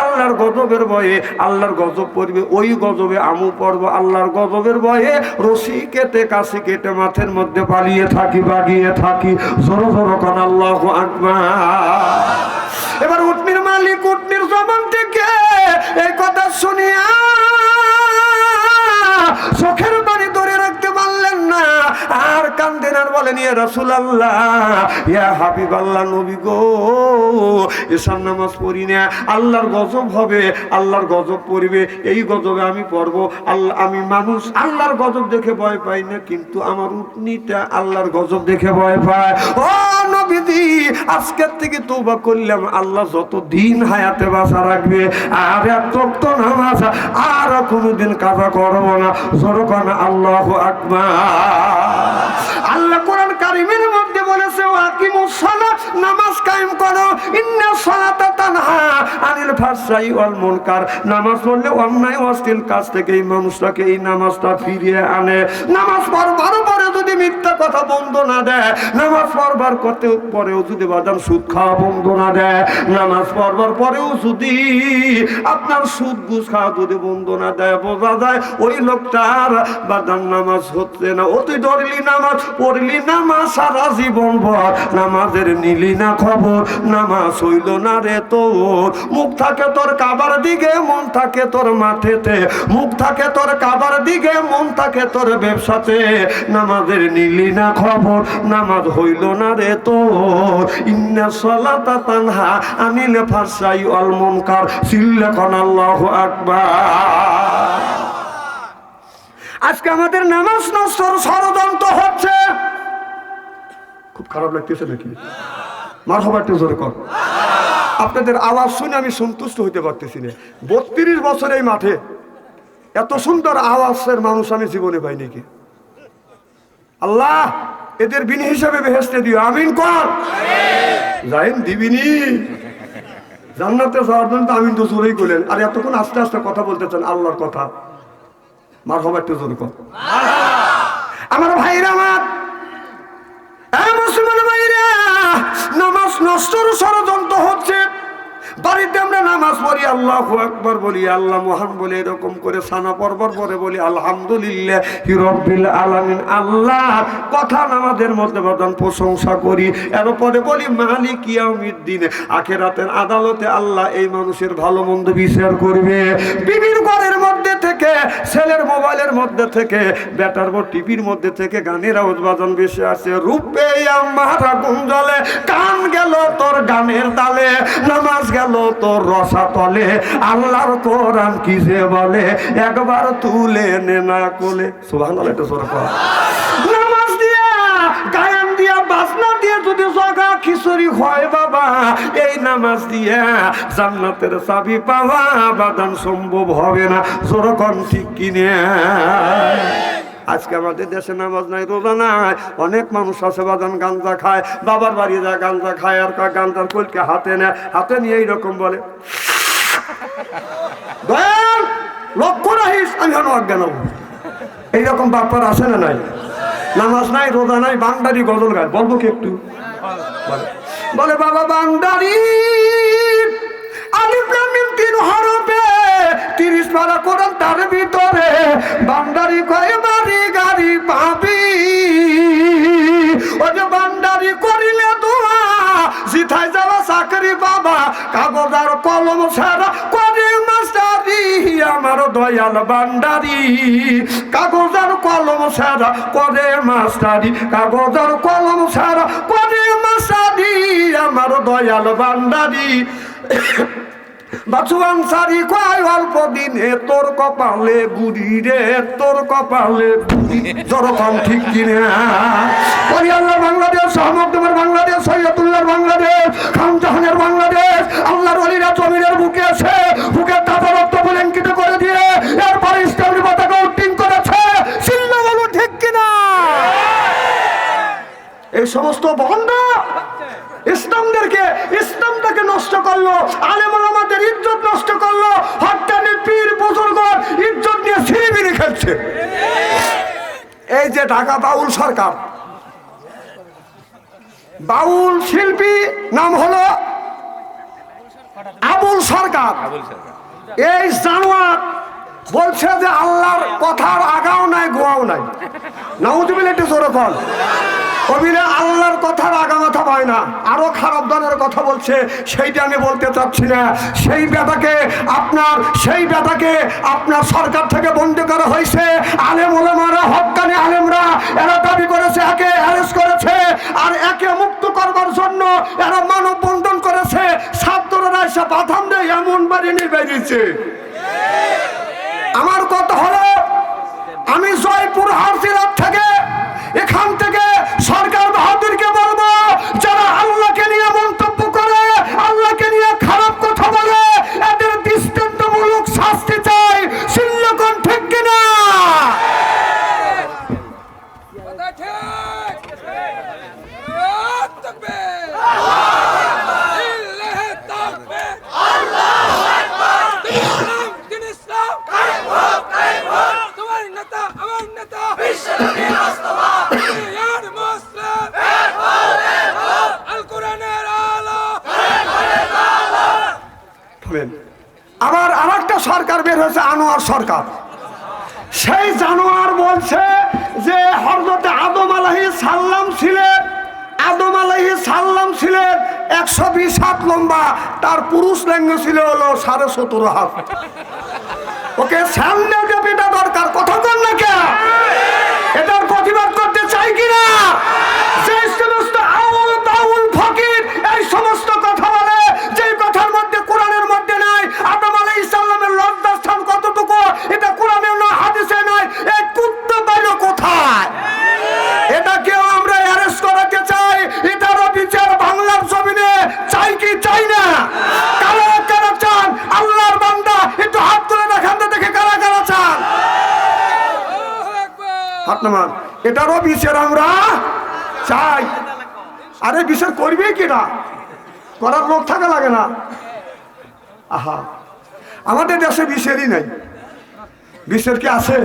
আল্লাহর গজবের ভয়ে, আল্লাহর গজব পড়বে, ওই গজবে আমু পড়ব, আল্লাহর গজবের ভয়ে রশি কেটে কাশি কেটে মাঠের মধ্যে পালিয়ে থাকি, বাগিয়ে থাকি। জোরো জোরো কোন আল্লাহু আকবার। এবার উটনির মালিক উটনির জবান থেকে এই কথা শুনিয়া চোখের পানি ধরে রাখতে পারলেন না, আর কান্দেন, আর বলেন ইয়া রাসূলুল্লাহ, ইয়া হাবিবাল্লাহ, নবী গো, ঈশার নামাজ পড়ি না, আল্লাহর গজব হবে, আল্লাহর গজব পড়বে, এই গজবে আমি পড়বো। আল্লাহ, আমি মানুষ আল্লাহর গজব দেখে ভয় পাই না, কিন্তু আমার উটনিটা আল্লাহর গজব দেখে ভয় পায়। ও নবীজি, আজকের থেকে তওবা করলাম, আল্লাহ যত দিন হায়াতে বাঁচা রাখবে আর এত নামাজ আর কোনোদিন কাজা করবো না। জোরকান আল্লাহু আকবার। আল্লাহ কোরআন কারীমের মধ্যে বলেছে, ওয়াকিমুস সালাত, নামাজ কায়েম করো, ইন্নাস সালাতা তানহা আনিল ফাহশাই ওয়াল মুনকার। নামাজ পড়লে অন্যায় অশ্লীল কাজ থেকে এই মানুষটাকে, এই নামাজটা ফিরিয়ে আনে। নামাজ পড়বার পরে যদি মিথ্যা কথা বন্ধ না দেয়, নামাজ পড়বার পরেও যদি বাদাম সুদ খাওয়া বন্ধ না দেয়, নামাজ পড়বার পরেও যদি আপনার সুদ ঘুষ খাওয়া যদি বন্ধ না দেয়, বোঝা যায় ওই লোকটার বাদাম নামাজ হচ্ছে না। ও তুই ধরলি নামাজ পড়লি, নামাজ সারা জীবন ভর নামাজের নিলি না খবর, নামাজ হইল না রে তোর। মুখ থাকে তোর কাবার দিকে, মন থাকে তোর মাঠেতে, মুখ থাকে তোর কাবার দিকে, মন থাকে তোর ব্যবসাতে, নামাজের নিলি না খবর, নামাজ হইল না রে তোর। ইন্নাস সালাতা তানহা আনিল ফাহশাই ওয়াল মুনকার। সিল্লাকান আল্লাহু আকবার। আজকে আমাদের নামাজ নষ্টর ষড়যন্ত্র হচ্ছে। খুব খারাপ লাগতেছে নাকি? মারহাবা, একটু জোরে কর। আপনাদের আওয়াজ শুনে আমি সন্তুষ্ট হইতে পারতেছি না। 32 বছর এই মাঠে এত সুন্দর আওয়াজের মানুষ আমি জীবনে পাইনি। কি আল্লাহ এদের বিনি হিসাবে বেহেশতে দিও, আমিন কর। যাইন দিবিনি জান্নাতে যাওয়ার জন্য আমিন তো জোরেই করলেন, আর এতক্ষণ আস্তে আস্তে কথা বলতেছেন আল্লাহর কথা। মারহাবা, একটু জোরে কর। আমার ভাইরা, আমার মুসলমান ভাইরা, নামাজ নষ্টর ষড়যন্ত্র হচ্ছে। বাড়িতে আমরা নামাজ পড়ি, আল্লাহু আকবার বলি, আল্লাহ মহান বলি, এরকম করে সানা পরবার পরে বলি আলহামদুলিল্লাহি রাব্বিল আলামিন। আল্লাহ কথা নামাজের মধ্যে বদান প্রশংসা করি, এরপরে বলি মালিক ইয়াউমিদ্দিন। আখিরাতের আদালতে আল্লাহ এই মানুষের ভালো মন্দ বিচার করবে। বিবির ঘরের মধ্যে থেকে, ছেলের মোবাইলের মধ্যে থেকে, বেটার টিভির মধ্যে থেকে গানের আওয়াজ বাজান বেশি আসে। রূপে আমার আগুন জ্বলে, কান গেল তোর গানের তালে, নামাজ গেল তোর রসা তলে, আল্লাহর কোরআন কি যে বলে, একবার তুলে নে না কোলে। সুবহানাল্লাহ, এটা জোরে কর। নামাজ দিয়া, গায়ান দিয়া, বাজনা দিয়ে যদি জগা খিচুড়ি হয় বাবা, এই নামাজ দিয়া জান্নাতের চাবি পাওয়া বাদান সম্ভব হবে না। জোরে কর, ঠিক কিনে? আজকে আমাদের দেশে নামাজ নাই, রোজা নাই, অনেক মানুষ আছে বাদান গাঞ্জা খায়, বাবার বাড়ি যায় গাঞ্জা খায়, আর গাঞ্জার কলকে হাতে নেয়, হাতে নিয়ে এইরকম বলে দয়াল লক্ষ্য রাখিস, আমি হন অজ্ঞান হব। এইরকম বাপার আছে না নাই? নামাজ নাই, রোজা নাই, বান্দারি গজল গায়। বলবো কি একটু? বলে বাবা বান্দারি আলিফ লাম মিম 3 হরফে 30 পারা কোরআন, তার ভিতরে বান্দারি কয় বাড়ি গাড়ি পাবি। ও যে বান্দারি করিলে দোয়া, জিথায় যাওয়া চাকরি বাবা, কাগজ আর কলম ছাড়া করে মাস্টারি। আমার দয়াল বান্দারি কাগজ আর কলম ছাড়া করে মাস্টারি, কাগজ আর কলম ছাড়া করে মাস্টারি। আমার দয়াল বান্দারি বাছু আনসারি কয় অল্প দিনে তোর কপালে গুড়ি রে, তোর কপালে গুড়ি। যখন ঠিক কিনা ওই আল্লাহ বাংলাদেশ, সহমকদমের বাংলাদেশ, সৈয়দুল্লাহর বাংলাদেশ, খানজাহানের বাংলাদেশ, আল্লাহর ওলিরা জমিনের বুকে আছে, বুকের তাজা রক্ত বুলেঙ্কিত করে দিয়ে এরপরে ইসলামী পতাকা উত্তীর্ণ করেছে। চিল্লা বলো ঠিক কিনা? এই সমস্ত ভণ্ড ইসলামটাকে নষ্ট করলো, আলেম ওলামাদের ইজ্জত নষ্ট করলো, হত্যানি পীর বুজুর্গ ইজ্জত নিয়ে ছিনিমিনি খেলছে। এই যে ঢাকা বাউল সরকার, বাউল শিল্পী নাম হলো আবুল সরকার। এই জানোয়ার বলছে যে আল্লাহর কথার আগাও নাই গোয়াও নাই। নাউজুবিল্লাহ, একটু জোরে বল। কবিরা আল্লাহর কথার আগা মাথা পায় না, আরো খারাপ ধরনের কথা বলছে, সেইটা আমি বলতে চাচ্ছি না। সেই বেটাকে আপনার সরকার থেকে বন্ধ করা হয়েছে। আলেম ওলামারা, হক্কানি আলেমরা এরা দাবি করেছে, একে অ্যারেস্ট করেছে, আর একে মুক্ত করবার জন্য এরা মানববন্ধন করেছে। ছাত্ররা এসে বাধাম দেয়, এমন বাড়ি নিয়ে বেরিয়েছে। আমার কথা হলো, আমি জয়পুর হারসিরাত থেকে, এখান থেকে সরকার বাহাদুরকে বলবো, যারা আল্লাহকে নিয়ে মন্তব্য করে, আল্লাহকে নিয়ে খারাপ কথা বলে, এদের দৃষ্টান্তমূলক শাস্তি চাই। সিল্লকন ঠিক কিনা? আবার আরেকটা সরকার বের হয়েছে, আনোয়ার সরকার। সেই জানোয়ার বলছে যে হযরত আদম আলাইহিস সালাম ছিলেন, আদম আলাইহিস সালাম ছিলেন 120 হাত লম্বা, তার পুরুষ লিঙ্গ ছিল হলো 17.5 হাত। ওকে সামনে পেটা দরকার, কথা বল না কে? এটার প্রতিবাদ করতে চাই কিনা? যে সমস্ত আউল বাউল ফকির এই সমস্ত কথা বলে, যে কথার মধ্যে কোরআনের মধ্যে নাই, আদম আলাইহিস সালামের লজ্জাস্থান কতটুকু এটা কোরআনে না, হাদিসে নাই, এই কুত্তা পাইল কোথায়? এটাকেও আমরা অ্যারেস্ট করাতে চাই। এটারও বিচার বাংলার জমিনে চাই কি চাই না? কারা কারা চান? আল্লাহর বান্দা একটু হাত তুলে দেখান তো, দেখে কারা কারা চান? হাত নামান। এটারও বিচার আমরা চাই। আরে বিচার করবে কিনা? করার লোক থাকা লাগে না। আহা, আমাদের দেশে বিচারই নাই। বিচার কি আছে?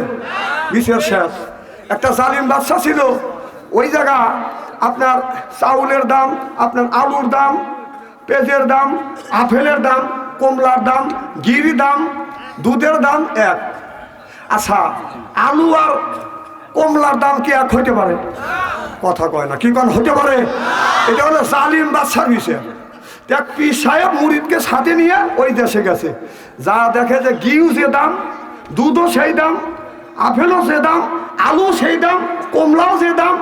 বিচার শেষ। একটা জালিম বাদশা ছিল, ওই জায়গা আপনার চাউলের দাম, আপনার আলুর দাম, পেঁয়াজের দাম, আপেলের দাম, কমলার দাম, ঘির দাম, দুধের দাম এক। আচ্ছা, আলু আর কমলার দাম কি এক হইতে পারে? কথা কয় না, কি কোন হতে পারে? এটা হলো জালিম বাদশার বিষয়। এক পীর সাহেব মুরিদকে সাথে নিয়ে ওই দেশে গেছে, যা দেখে যে ঘিও যে দাম, দুধও সেই দাম, আপেলও যে দাম, আলু সেই দাম, কমলাও যে দাম,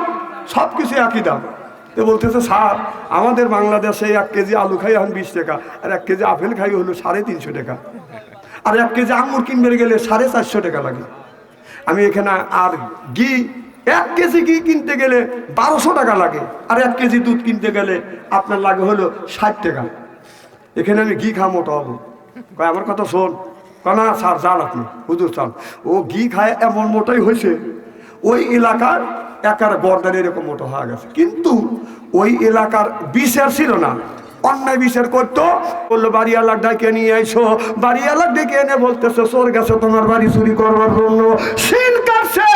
সব কিছু একই দাম। তো বলতেছে, স্যার আমাদের বাংলাদেশে 1 কেজি আলু খাই এখন 20 টাকা, আর 1 কেজি আপেল খাই হলো 350 টাকা, আর 1 কেজি আঙুর কিনবে গেলে 450 টাকা লাগে। আমি এখানে আর ঘি 1 কেজি ঘি কিনতে গেলে 1200 টাকা লাগে, আর 1 কেজি দুধ কিনতে গেলে আপনার লাগে হলো 60 টাকা। এখানে আমি ঘি খাওয়া মোটা হবো? কয় আমার কথা শোন। না স্যার যান আপনি, হুজুর চান। ও ঘি খায় এমন মোটাই হয়েছে, ওই এলাকার একার গর্দান এরকম মোটা হয়ে গেছে। কিন্তু ওই এলাকার বিচার ছিল না, অন্যায় বিচার করতো। বললো বাড়িওয়ালা ডেকে নিয়ে আইসো, বাড়িওয়ালা ডেকে এনে বলতেছে চোর গেছে তোমার বাড়ি চুরি করবার জন্য, সিন কাটছে।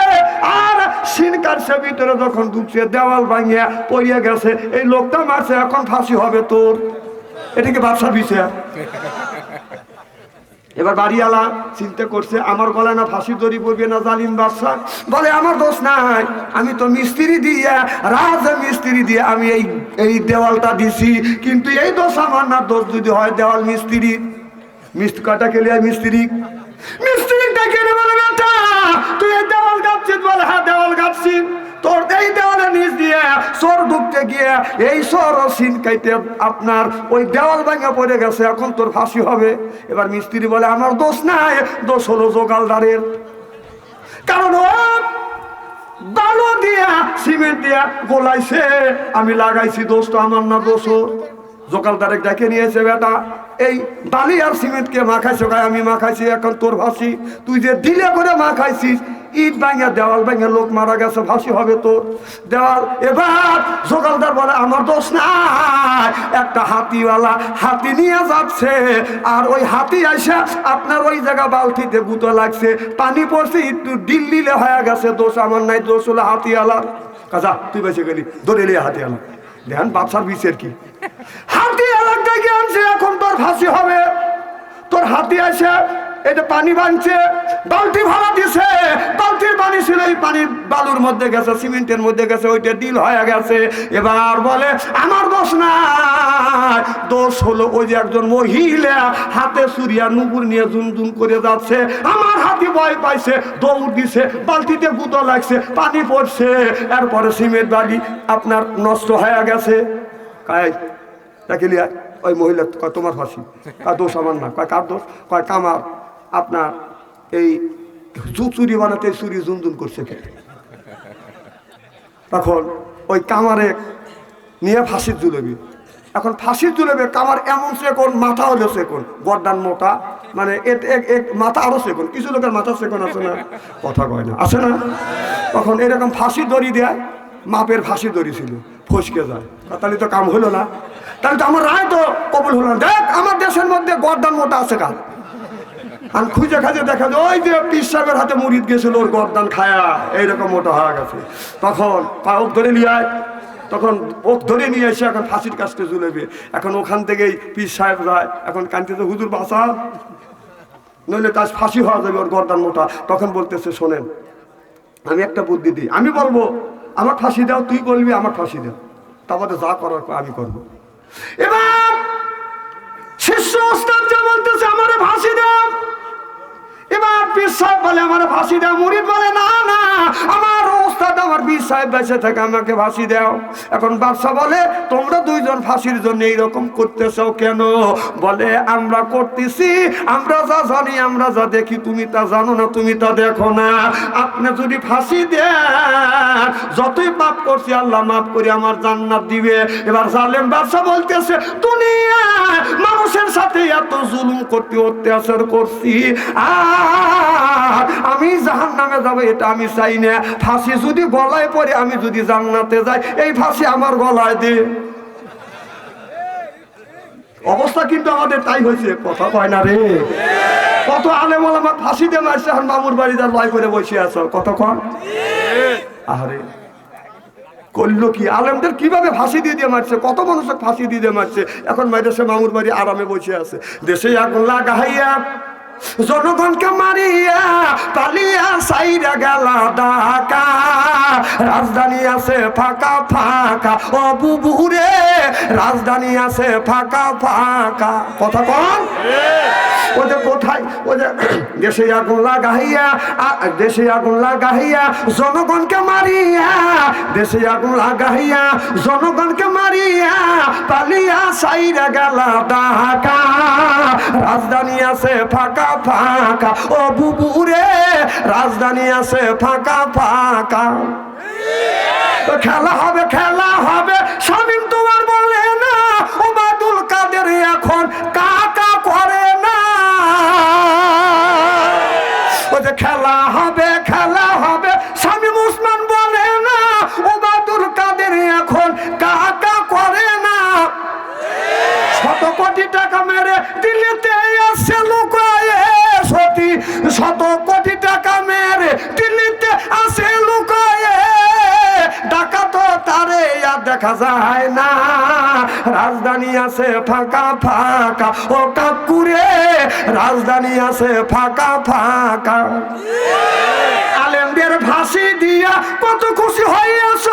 আর সিন কাটছে, ভিতরে যখন ঢুকছে দেওয়াল ভাঙিয়া পড়িয়া গেছে, এই লোকটা মারছে, এখন ফাঁসি হবে তোর। এটাকে ব্যবসা বিচার। এবার বাড়িওয়ালা চিন্তা করছে, আমার গলায় না ফাঁসি দড়ি পড়বে না জালিম বাদশা। বলে আমার দোষ নাই, আমি তো মিস্ত্রি দিয়ে, মিস্ত্রি দিয়ে আমি এই দেওয়ালটা দিছি, কিন্তু এই দোষ আমার না। দোষ যদি হয় দেওয়াল মিস্ত্রি, মিস্ত্রি কাটা গেলে মিস্ত্রি ডেকে বলে বেটা তুই এই দেওয়াল গাঁথছিস? বলে হ্যাঁ দেওয়াল গাঁথছি। তোর এই দেওয়ালে নিচ দিয়ে চোর ঢুকতে গিয়ে এই চোর সিন কাইতে আপনার ওই দেওয়াল ভাঙা পড়ে গেছে, এখন তোর ফাঁসি হবে। এবার মিস্ত্রি বলে আমার দোষ নাই, দোষ হলো জোগালদারের, কারণ ও বালু দিয়া সিমেন্ট দিয়া গোলাইছে, আমি লাগাইছি, দোষ তো আমার না, দোষ জোগালদারে ডেকে নিয়েছে, বেটা এই বালি আর সিমেন্টকে মাখাইছো, আমি মাখাইছি, এখন তোর ফাঁসি। তুই যে দিলে করে মাখাইছিস, ইট ভাঙা দেওয়াল ভাঙা লোক মারা গেছে, ফাঁসি হবে তোর। দেওয়াল এবার জোগালদার বলে আমার দোষ নাই, একটা হাতিওয়ালা হাতি নিয়ে যাচ্ছে, আর ওই হাতি আইসা আপনার ওই জায়গা বালতিতে গুঁতো লাগছে, পানি পড়ছে, একটু ডিল্লিলে হয়ে গেছে, দোষ আমার নাই, দোষ হলো হাতিওয়ালার। কাজা তুই বেঁচে গেলি, ধরে নিয়ে হাতিওয়ালা, দেখেন বাপসার বিষের কি, হাতি এলাকায় আনছে, এখন তোর ফাঁসি হবে। তোর হাতি আসে এটা পানি বানছে, বালতি ভাড়া দিছে, বালতির পানি ছিল এই পানি বালুর মধ্যে গেছে, সিমেন্টের মধ্যে গেছে, ওইটা ডিল হয়ে গেছে। এবার বলে আমার দোষ নাই, দোষ হলো ওই যে একজন মহিলা হাতে সুরিয়া নুপুর নিয়ে জুন করে যাচ্ছে, আমার হাতি ভয় পাইছে, দৌড় দিছে, বালতিতে গুঁতো লাগছে, পানি পড়ছে, এরপরে সিমেন্ট বালি আপনার নষ্ট হয়ে গেছে। লিয়া ওই মহিলা কয় তোমার ফাঁসি, কার দোষ আমার না, কয় কার দোষ, কয় কামার আপনার এই চুরি বানাতে চুরি জুন করছে। তখন ওই কামারে নিয়ে ফাঁসির ঝুলবি, এখন ফাঁসির ঝুলবে, কামার এমন সেকন, মাথা হলো সেকন, গর্দান মোটা, মানে মাথা আরো সেকন, কিছু লোকের মাথা সেকন আছে না, কথা কয় না, আছে না। তখন এরকম ফাঁসির দড়ি দেয়, মাপের ফাঁসির দড়ি ছিল, ফসকে যায়, তাহলে তো কাম হলো না, তাহলে তো আমার রায় তো কবুল হলো না। দেখ আমার দেশের মধ্যে গর্দান মোটা আছে কার, আর খুঁজে খাজে দেখা যায় ওই যে পীর সাহেবের হাতে মুরিদ গেছিল, ওর গর্দান খায়া এইরকম মোটা হয়ে গেছে। তখন ওক ধরে নিয়ে আয়, তখন ওক ধরে নিয়ে এসে এখন ফাঁসির কাছতে ঝুলেবে। এখন ওখান থেকেই পীর সাহেব যায়, এখন কানতেছে হুজুর বাঁচা, নইলে তার ফাঁসি হওয়া যাবে, ওর গর্দান মোটা। তখন বলতেছে শোনেন আমি একটা বুদ্ধি দিই, আমি বলবো আমার ফাঁসি দাও, তুই বলবি আমার ফাঁসি দাও, তারপরে যা করার আমি করবো। এবার শিষ্য ওস্তাদ যা বলতেছে আমারে ফাঁসি দাও, এবার পীর সাহেব বলে আমারে ফাঁসি দাও, মুরিদ বলে না না আমার ওস্তাদ আমার পীর সাহেব বেঁচে থাকে, আমাকে ফাঁসি দাও। এখন বাদশা বলে তোমরা দুইজন ফাঁসির জন্য এইরকম করতেছো কেন? বলে আমরা করতেছি, আমরা যা জানি, আমরা যা দেখি, তুমি তা জানো না, তুমি তা দেখো না। আপনি যদি ফাঁসি দেন, যতই পাপ করছি আল্লাহ মাফ করে আমার জান্নাত দিবে। এবার জালেম বাদশা বলতেছে দুনিয়া মানুষের সাথে এত জুলুম করতে অত্যাচার করছি, আমি জাহান্নামে যাবো এটা আমি চাই না। ফাঁসি যদি গলায় পড়ে আমি যদি জান্নাতে যাই, এই ফাঁসি আমার গলায় দে। অবস্থা কিন্তু আমাদের তাই হয়েছে, কথা কয় না রে। কত আলেম ওলামা ফাঁসি দিয়ে মারছে, আর মামুর বাড়ি যার লয় করে বসে আছো, কত কন। আরে করলো কি, আলেমদের কিভাবে ফাঁসি দিয়ে মারছে, কত মানুষকে ফাঁসি দিয়ে মারছে। এখন মাইদেশে মামুর বাড়ি আরামে বসে আছে, দেশে আগুন লাগাইয়া জনগণকে মারিয়া পালিয়া সাইরা গেলা ঢাকা, রাজধানী আছে ফাঁকা ফাঁকা, ও বুবুরে রাজধানী আছে ফাঁকা ফাঁকা, কথা কন। ওদের কোথায়, ওদের দেশে আগুন লাগাইয়া, দেশে আগুন লাগাইয়া জনগণকে মারিয়া, দেশে আগুন লাগাইয়া জনগণকে মারিয়া পালিয়া সাইরা গেলা ঢাকা, রাজধানী আছে ফাঁকা ফাঁকা, ও বুবুরে রাজধানী আছে ফাঁকা ফাঁকা। খেলা হবে, খেলা হবে, শামীম তোমার বলে না, ওবায়দুল কাদের এখন কাকা করে না। ওই যে খেলা হবে, খেলা হবে, শামীম ওসমান বলে না, ওবায়দুল কাদের এখন কাকা করে না। 100 কোটি টাকা মেরে দিল্লিতে আসছে লুকায়ে সতী, 100 কোটি টাকা মেরে দিল্লিতে আসে লুকায়ে, টাকা তো তারে আর দেখা যায় না, রাজধানী আছে ফাঁকা ফাঁকা, ও কাকুরে রাজধানী আছে ফাঁকা ফাঁকা। আলেমদের ফাঁসি দিয়া কত খুশি হইয়াছ,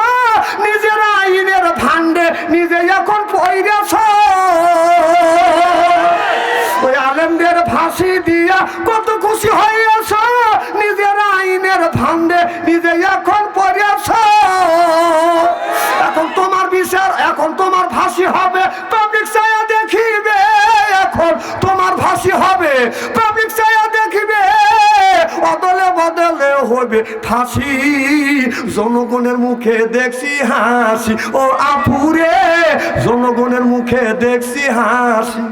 নিজের আইনের ভান্ডে নিজে এখন পইরেছ। ওই আলেমদের ফাঁসি দিয়া কত খুশি হইয়াছ, নিজের আইনের ভান্ডে নিজে এখন পড়েছ। হবে ফাঁসি, জনগণের মুখে দেখছি হাসি, ও আপুরে জনগণের মুখে দেখছি হাসি।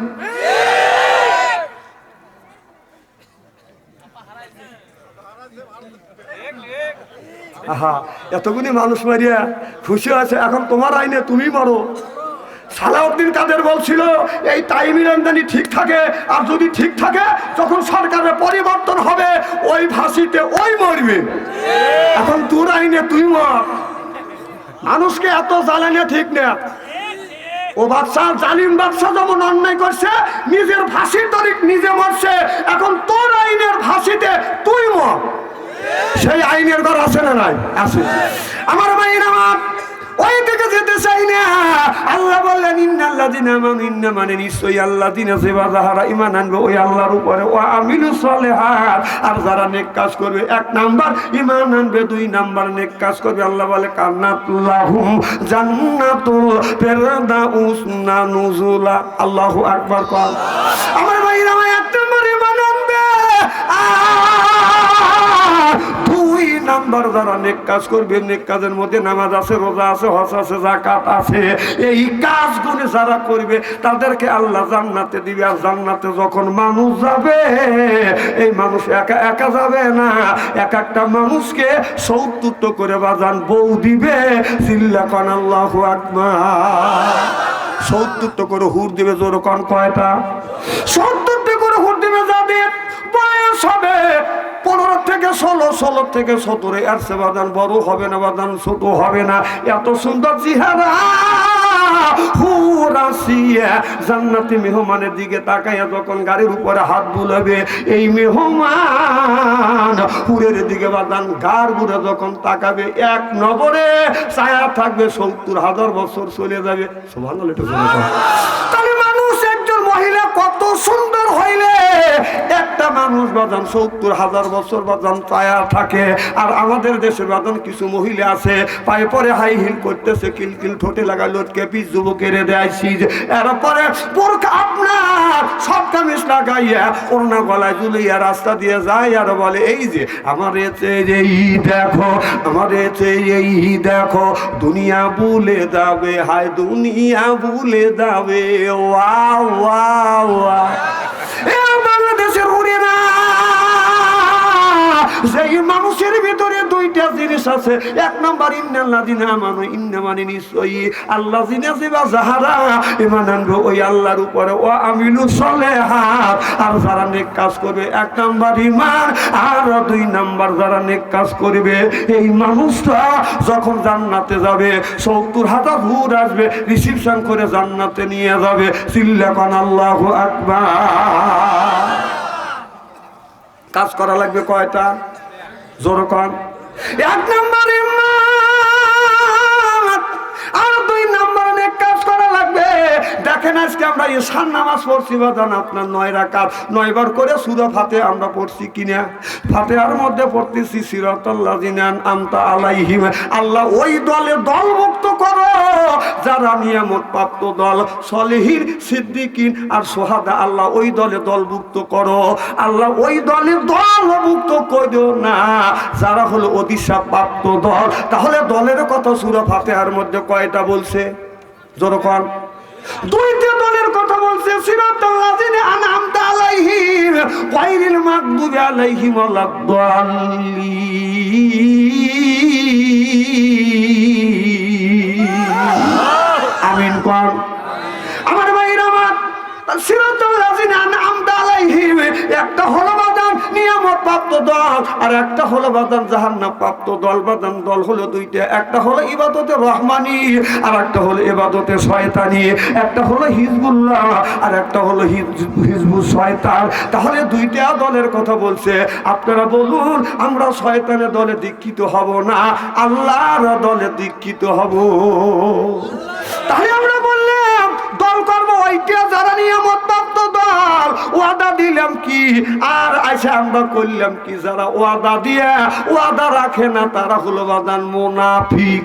আহা, এতগুলি মানুষ মারিয়া খুশি আছে, এখন তোমার আইনে তুমি মারো। সালাউদ্দিন কাদের বলছিল এই টাইমের আমদানি ঠিক থাকে, আর যদি ঠিক থাকে যখন সরকারের পরিবর্তন হবে ওই ফাঁসিতে ওই মরবে। এখন তোর আইনে তুই মর। মানুষকে এত জ্বালানো ঠিক না। ও বাদশাহ, জালিম বাদশাহ যেমন অন্যায় করছে, নিজের ফাঁসির তারিখ নিজে মরছে, এখন তোর আইনের ফাঁসিতে তুই মর। সেই আইনের ঘর আছে না নাই? আছে। আমার ভাইয়ের আমার ওই দিকে যেতে চাই না। আল্লাহ বললেন ইন্নাল্লাযিনা আমানু, ইন্না মানে নিশ্চয়ই আল্লাযিনা যারা ঈমান আনবে ওই আল্লাহর উপরে, ওয়া আমিলুস সলিহাত, আর যারা নেক কাজ করবে। এক নাম্বার ঈমান আনবে, দুই নাম্বার নেক কাজ করবে। আল্লাহ বলে কান্নাতুল্লাহুম জান্নাতুল ফিরদাউস নুজুলা। আল্লাহু আকবার। কর আমার ভাইরা, আমার এক নাম্বার ঈমান আনবে, দুই নাম্বার যারা নেক কাজ করবে। নেক কাজের মধ্যে নামাজ আছে, রোজা আছে, হজ আছে, যাকাত আছে। এই কাজগুলো যারা করবে তাদেরকে আল্লাহ জান্নাতে দিবে। আর জান্নাতে যখন মানুষ যাবে, এই মানুষ একা একা যাবে না, এক একটা মানুষকে ৭০টা করে বাজান বউ দিবে। চিল্লাকান আল্লাহু আকবার। ৭০টা করে হুর দিবে। জোরে কোন কয়টা? ৭০টা করে হুর দিবে। যাদের বয়স হবে 15 থেকে 16, 16 থেকে 17, আর সে বাদান বড় হবে না, বাদান ছোট হবে না। এত সুন্দর চেহারা হুরাসিয়া জান্নাতি মেহমানের দিকে তাকাইয়া যখন গাড়ির উপরে হাত বুলাবে, এই মেহমান হুরের দিকে বাদান গার বুড়ে যখন তাকাবে, এক নজরে ছায়া থাকবে ৭০,০০০ বছর চলে যাবে। সুবহানাল্লাহ। তাহলে মানুষ, একজন মহিলা কত সুন্দর হইলে একটা মানুষ বাদান ৭০,০০০ বছর বাদান ছায়া থাকে। আর আমাদের দেশে বাদান কিছু মহিলা আছে পায়ে পরে হাই হিল করতেছে, কিলকিল ঠোঁটে লাগা লটকে পিস যুবকের দেয়ছি। এরপরে বোরকা আপনার সব কামিজ লাগাইয়া ওড়না গলায় ঝুলিয়া রাস্তা দিয়ে যায়, আর বলে এই যে আমার এই দেখো, আমার এই দেখো, দুনিয়া ভুলে যাবে, হায় দুনিয়া ভুলে যাবে। ওয়া ওয়া ওয়া। বাংলাদেশের উড়ে না, সেই মানুষের ভিতরে দুইটা জিনিস আছে। এক নাম্বার ইন্নাল্লাযিনা আমানু, ইন্না মানে নিশ্চয়ই আল্লাযিনা যারা ঈমান আনবে ওই আল্লাহর উপরে, ওয়া আমিলুস সলিহাত, আর যারা নেক কাজ করবে। এক নাম্বার ঈমান, আর দুই নাম্বার যারা নেক কাজ করবে। এই মানুষটা যখন জান্নাতে যাবে ৭০,০০০ হুর আসবে, রিসিপশন করে জান্নাতে নিয়ে যাবে। চিল্লাকান আল্লাহু আকবার। কাজ করা লাগবে কয়টা? জোরে কোন। এক নাম্বার ঈমান, আর দুই নাম্বার নেক কাজ করা লাগবে। দেখেন আজকে আমরা ঈশার নামাজ পড়ছি বাজান আপনার 9 রাকাত, 9 বার করে সূরা ফাতিহা আমরা পড়ছি কিনা? ফাতিহার মধ্যে পড়তেছি সিরাতাল্লাযিনা আন'আমতা আলাইহিম। আল্লাহ ওই দলে দলমুক্ত করো যারা নিয়ামত প্রাপ্ত দল, সলিহিন, সিদ্দিকিন আর সোহাদা। আল্লাহ ওই দলে দলভুক্ত করো। আল্লাহ ওই দলের দলভুক্ত করো না যারা হলো অভিশাপ প্রাপ্ত দল। তাহলে দলের কথা সূরা ফাতিহার মধ্যে কয়টা বলছে? জোরে কোন। দুইটা দলের কথা বলছে, সিরাতাল্লাযিনা আন'আমতা আলাইহিম গায়রিল মাগদুবি আলাইহিম ওয়ালাদ-দাল্লিন। আমিন কোন। আমার ভাইরা, আমার সিরাতাল্লাযিনা আন'আমতা আলাইহিম একটা হলো বাদান নিয়ামত প্রাপ্ত দল, আর একটা হলো বাদান জাহান্নাম প্রাপ্ত দল। বাদান দল হলো দুইটা, একটা হলো ইবাদতে রহমানি, আর একটা হলো ইবাদতে শয়তানি। একটা হলো হিজবুল্লাহ, আর একটা হলো হিজবুল শয়তান। তাহলে দুইটা দলের কথা বলছে। আপনারা বলুন, আমরা শয়তানের দলে দীক্ষিত হব না আল্লাহর দলে দীক্ষিত হব? তাহলে আমরা বললাম দল করবো ওইটা যারা নিয়ামত প্রাপ্ত দল। ওয়াদা দিলাম কি, আর আচ্ছা আমরা করলাম কি? যারা ওয়াদা দিয়ে ওয়াদা রাখে না তারা হলো বাদান মুনাফিক।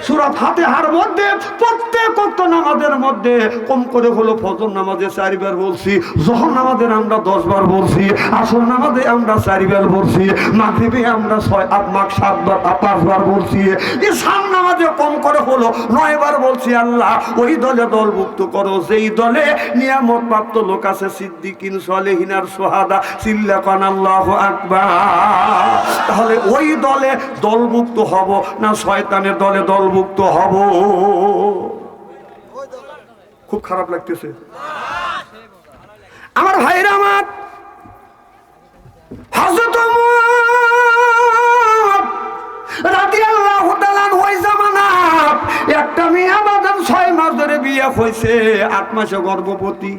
সূরা ফাতিহার মধ্যে প্রত্যেক ওয়াক্ত নামাজের মধ্যে কম করে হলো ফজর নামাজে 4 বার বলছি, যোহর নামাজে আমরা 10 বার বলছি, আসর নামাজে আমরা 4 বার বলছি, মাগরিবে আমরা 7 বার 5 বার বলছি, ঈশার নামাজে কম করে হলো 9 বার বলছি। আল্লাহ ওই দলে দলভুক্ত করো যেই দলে নিয়ামত প্রাপ্ত লোক আছে, সিদ্দিকিন, সালেহিন আর সুহাদা। চিল্লাকান আল্লাহু আকবার। তাহলে ওই দলে দলভুক্ত হব না শয়তানের দলে দলভুক্ত হব? খুব খারাপ লাগতেছে আমার ভাইরা। আমার হযরত ওমর রাদিয়াল্লাহু তাআলা ওই জামানাত একটা মেয়ে বাদাম 6 মাস ধরে বিয়ে হয়েছে, 8 মাসে গর্ভবতী।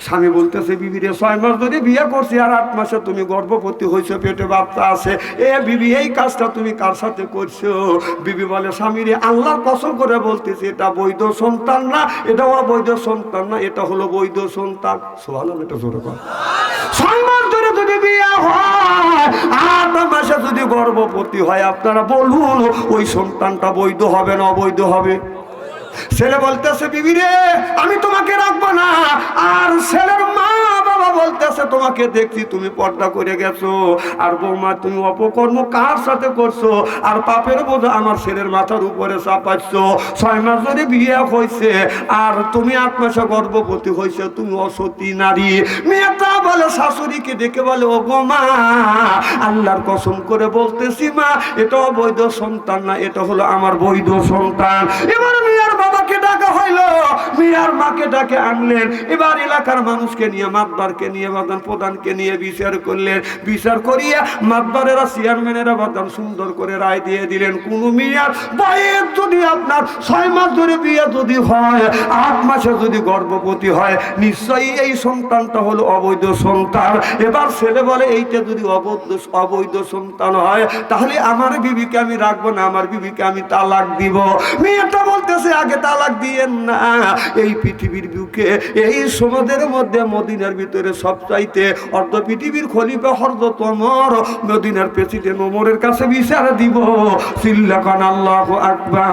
স্বামী বলতেছে, বিবি রে 6 মাস ধরে বিয়ে করছি আর 8 মাসে তুমি গর্ভবতী হয়েছো, পেটে বাচ্চা আছে। এ বিবি, এই কাজটা তুমি কার সাথে করছো? বিবি বলে, স্বামী রে আল্লাহর কসম করে বলতেছি, এটা বৈধ সন্তান না, এটা অবৈধ সন্তান না, এটা হলো বৈধ সন্তান। সুবহানাল্লাহ, এটা জোরে বল। 6 মাস ধরে যদি বিয়ে হয়, 8 মাসে যদি গর্ভবতী হয়, আপনারা বলুন ওই সন্তানটা বৈধ হবে না অবৈধ হবে? ছেলে বলতেছে, বিবি রে আমি তোমাকে রাখবো না, আর ছেলের মা বাবা বলতেছে, তোমাকে দেখছি তুমি পর্দা করে গেছো, আর বৌমা তুমি অপকর্ম কার সাথে করছো, আর পাপের বোঝা আমার ছেলের মাথার উপরে চাপাচ্ছ। 6 মাস ধরে বিয়ে হয়েছে আর তুমি 8 মাসে গর্ভবতী হয়েছে, তুমি অসতী নারী। মেয়েটা বলে শাশুড়িকে দেখে বলে, ও গো মা, আল্লাহর কসম করে বলতেছি মা, এটা অবৈধ সন্তান না, এটা হলো আমার বৈধ সন্তান। এবার মেয়ের বাবাকে ডাকা হইলো, মেয়ের মাকে ডাকে আনলেন। এবার এলাকার মানুষকে নিয়ে, মাতবারকে নিয়ে, বাদান প্রধানকে নিয়ে বিচার করলেন। বিচার করিয়া মাতবারেরা, চেয়ারম্যানেরা বাদান সুন্দর করে রায় দিয়ে দিলেন, কোন মেয়ের বয়স যদি আপনার 6 মাস ধরে বিয়ে যদি হয়, 8 মাসে যদি গর্ভবতী হয়, নিশ্চয়ই এই সন্তানটা হলো অবৈধ সন্তান। এবার ছেলে বলে, এইটা যদি অবৈধ সন্তান হয়, তাহলে আমার বিবিকে আমি রাখবো না, আমার বিবিকে আমি তালাক দিব। মেয়েটা বলতেছে, আগে তালাক দিয়েন না, এই পৃথিবীর বুকে এই সমাজের মধ্যে মদিনার ভিতরে সবচাইতে অর্ধ পৃথিবীর খলিফা হযরত ওমর, মদিনার প্রেসিডেন্ট ওমরের কাছে বিচার দিব। চিল্লাকান আল্লাহু আকবার।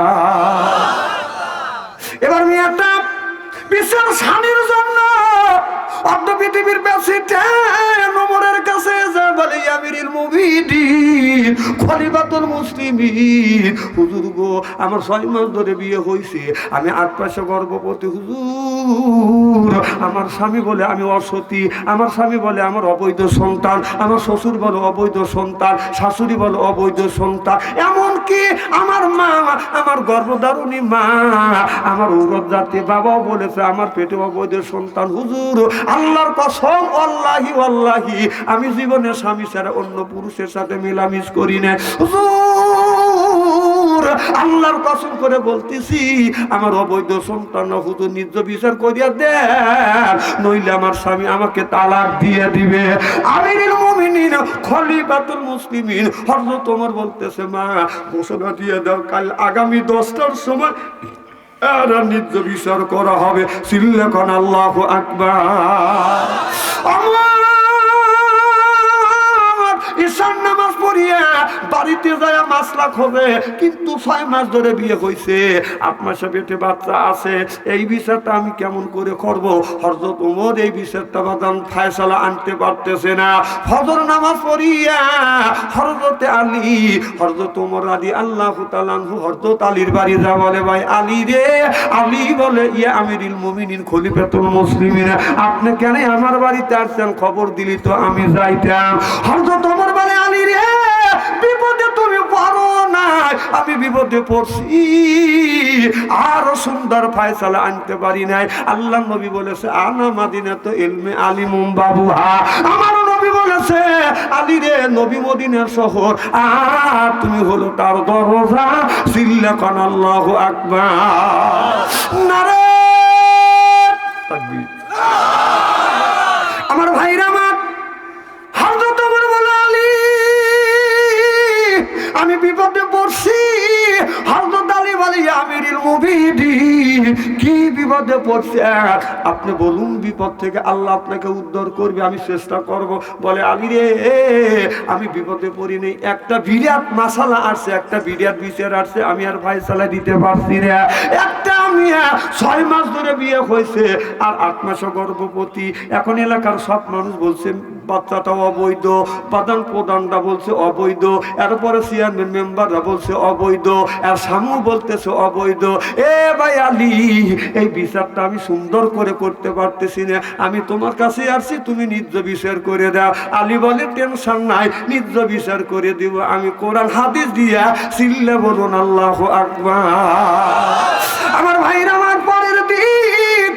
এবার মেয়েটা বিচার স্বামীর জন্য অর্ধ পৃথিবীর প্রেসিডেন্ট ওমরের কাছে যা বলে, আমিরুল মুমিনিন, খলিফাতুল মুসলিমিন, হুজুর গো আমার 6 মাস ধরে বিয়ে হয়েছে, আমি 8 মাসে গর্ভবতী হুজুর, আমার স্বামী বলে আমি অসতী, আমার স্বামী বলে আমার অবৈধ সন্তান, আমার শ্বশুর বলে অবৈধ সন্তান, শাশুড়ি বলে অবৈধ সন্তান, এমনকি আমার মা, আমার গর্ভধারণী মা, আমার ঔরত জাতি বাবাও বলেছে আমার পেটে অবৈধ সন্তান। হুজুর আল্লাহর কসম, আল্লাহি আল্লাহি, আমি জীবনে স্বামী ছাড়া অন্য পুরুষের সাথে মিলামিশ করি না। হুজুর আল্লাহর কসম করে বলতেছি, আমার অবৈধ সন্তান হুজুর নিজ বিচার করিয়া দেন, নইলে আমার স্বামী আমাকে তালাক দিয়ে দিবে। আমিরুল মুমিনিন, খলিফাতুল মুসলিমিন হযরত ওমর বলতেছে, মা ঘোষণা দিয়ে দাও, কাল আগামী 10টার সময় আর নিজ বিচার করা হবে। চিল্লাকান আল্লাহু আকবার। ঈশার নামাজ পড়িয়া বাড়িতে যায় মাসলা হবে, কিন্তু 6 মাস ধরে বিয়ে হয়েছে, 8 মাসে পেটে বাচ্চা আছে, এই বিচারটা আমি কেমন করে করব? হযরত ওমর এই বিচারটা বাদাম ফয়সালা আনতে পারতেছে না। ফজর নামাজ পড়িয়া হযরত আলী, হযরত ওমর রাদিয়াল্লাহু তাআলা আনহু হযরত আলীর বাড়ি যা বলে, ভাই আলী রে, আলী বলে, ইয়া আমিরুল মুমিনিন, খলিফাতুল মুসলিমিন, আপনি কেন আমার বাড়িতে আসছেন? খবর দিলি তো আমি যাইতাম। হযরত ওমর বলে, আলী রে, বিপদে তুমি পারো না, আমি বিপদে পড়ছি, আরো সুন্দর ফয়সালা আনতে পারি নাই। আল্লাহ নবী বলেছে, আনা মাদিনাতু ইলমি আলিমুম বাবুহা, আমার নবী বলেছে, আলী রে, নবী মদিনার শহর, আর তুমি হলো তার দরজা। চিল্লাকান আল্লাহু আকবার। নারে তাকবীর। আমার ভাইরা, আমার হযরত ওমর বলে, আলী আমি বিপদে পড়ছি। হযরত আলী বলে, আমিরুল মুমিনিন, কি বিপদে পড়ছে, আপনি বলুন বিপদ থেকে আল্লাহ আপনাকে উদ্ধার করবে, আমি চেষ্টা করব। বলে আলী রে, আমি বিপদে পড়ি নেই, একটা বিরাট মাসালা আসছে, একটা বিরাট বিচার আসছে, আমি আর ফায়সালা দিতে পারছি না। একটা মেয়ে 6 মাস ধরে বিয়ে হয়েছে আর 8 মাসও গর্ভবতী। এখন এলাকার সব মানুষ বলছে বাচ্চাটা অবৈধ, প্রধানটা বলছে অবৈধ, এরপরে চেয়ারম্যান মেম্বাররা বলছে অবৈধ, আর স্বামী বলতেছে অবৈধ। এ ভাই আলী, এই বিচারটা আমি সুন্দর করে করতে পারতেছি না, আমি তোমার কাছে আসছি, তুমি নিজ বিচার করে দাও। আলী বলে টেনশন নাই, নিজ বিচার করে দিব, আমি কোরআন হাদিস দিয়া চিল্লে বলুন আল্লাহু আকবার। আমার ভাইরা, আমার পরের দিন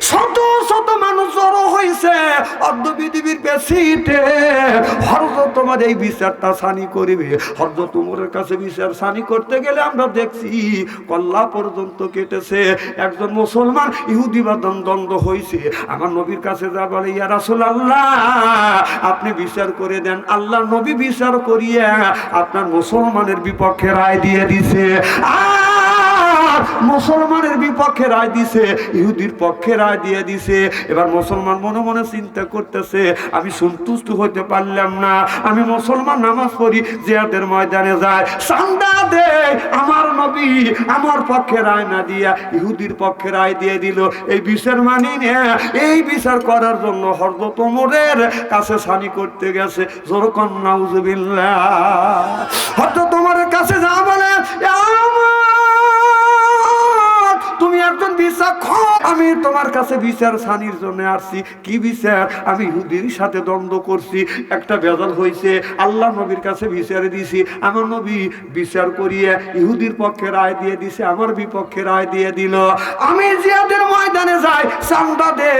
শত শত মানুষ জড়ো হয়েছে অর্ধ পৃথিবীর পেছিতে। হযরত তোমার এই বিচারটা সানি করিবে, হযরত উমরের কাছে বিচার সানি করতে গেলে আমরা দেখছি কল্লা পর্যন্ত কেটেছে। একজন মুসলমান ইহুদি বাদন দ্বন্দ্ব হয়েছে, আমার নবীর কাছে যা বলে, ইয়া রাসূলুল্লাহ আপনি বিচার করে দেন। আল্লাহ নবী বিচার করিয়া আপনার মুসলমানের বিপক্ষে রায় দিয়ে দিছে। মুসলমানের বিপক্ষে রায় দিছে, ইহুদির পক্ষে রায় দিয়ে দিছে। এবার মুসলমান মনে মনে চিন্তা করতেছে, আমি সন্তুষ্ট হতে পারলাম না, আমি মুসলমান নামাজ পড়ি, জিহাদের ময়দানে যায়, চাঁদা দে, আমার নবী আমার পক্ষে রায় না দিয়া ইহুদির পক্ষে রায় দিয়ে দিল। এই বিচার মানি না, এই বিচার করার জন্য হযরত ওমরের কাছে সানি করতে গেছে। যখন নাউজুবিল্লাহ, হযরত ওমরের কাছে যা বলে, তুমি একজন বিচক্ষণ, আমি তোমার কাছে বিচার সানির জন্য আসছি। কি বিচার? আমি ইহুদির সাথে দ্বন্দ্ব করছি, একটা বেজাল হয়েছে, আল্লাহ নবীর কাছে বিচার দিছি, আমার নবী বিচার করিয়ে ইহুদির পক্ষে রায় দিয়ে দিছে, আমার বিপক্ষে রায় দিয়ে দিল। আমি জিহাদের ময়দানে যাই, চাঁদা দে,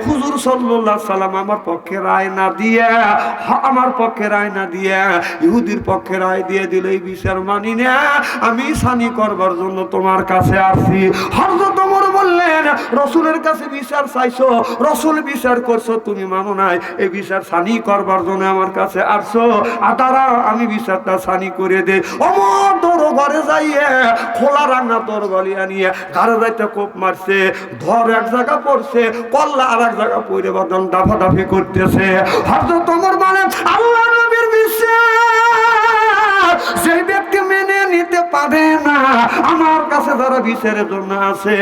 হুজুর সাল্লাল্লাহু আলাইহি সাল্লাম আমার পক্ষে রায় না দিয়ে, আমার পক্ষে রায় না দিয়ে ইহুদির পক্ষে রায় দিয়ে দিল। এই বিচার মানি না, আমি সানি করবার জন্য তোমার কাছে আসছি। হযরত ওমর বললেন, রাসূলের কাছে বিচার চাইছো, রাসূল বিচার করছো, তুমি মানো নাই, এই বিচার সানি করবার জন্য আমার কাছে আসছো, আতারা আমি বিচারটা সানি করে দে। ওমর তোর ঘরে যাইয়ে খোলা রান্না তোর গলিয়া নিয়ে ঘরে যাইতে কোপ মারছে, ধর এক জায়গা পড়ছে, কল্লা আর এক জায়গা পড়ে বাদন দাফাদাফি করতেছে। হযরত ওমর বলেন, আল্লাহ নবীর বিচার যে ব্যক্তি মেনে নিতে পারে না, আমার কাছে যারা বিচারের জন্য আছে,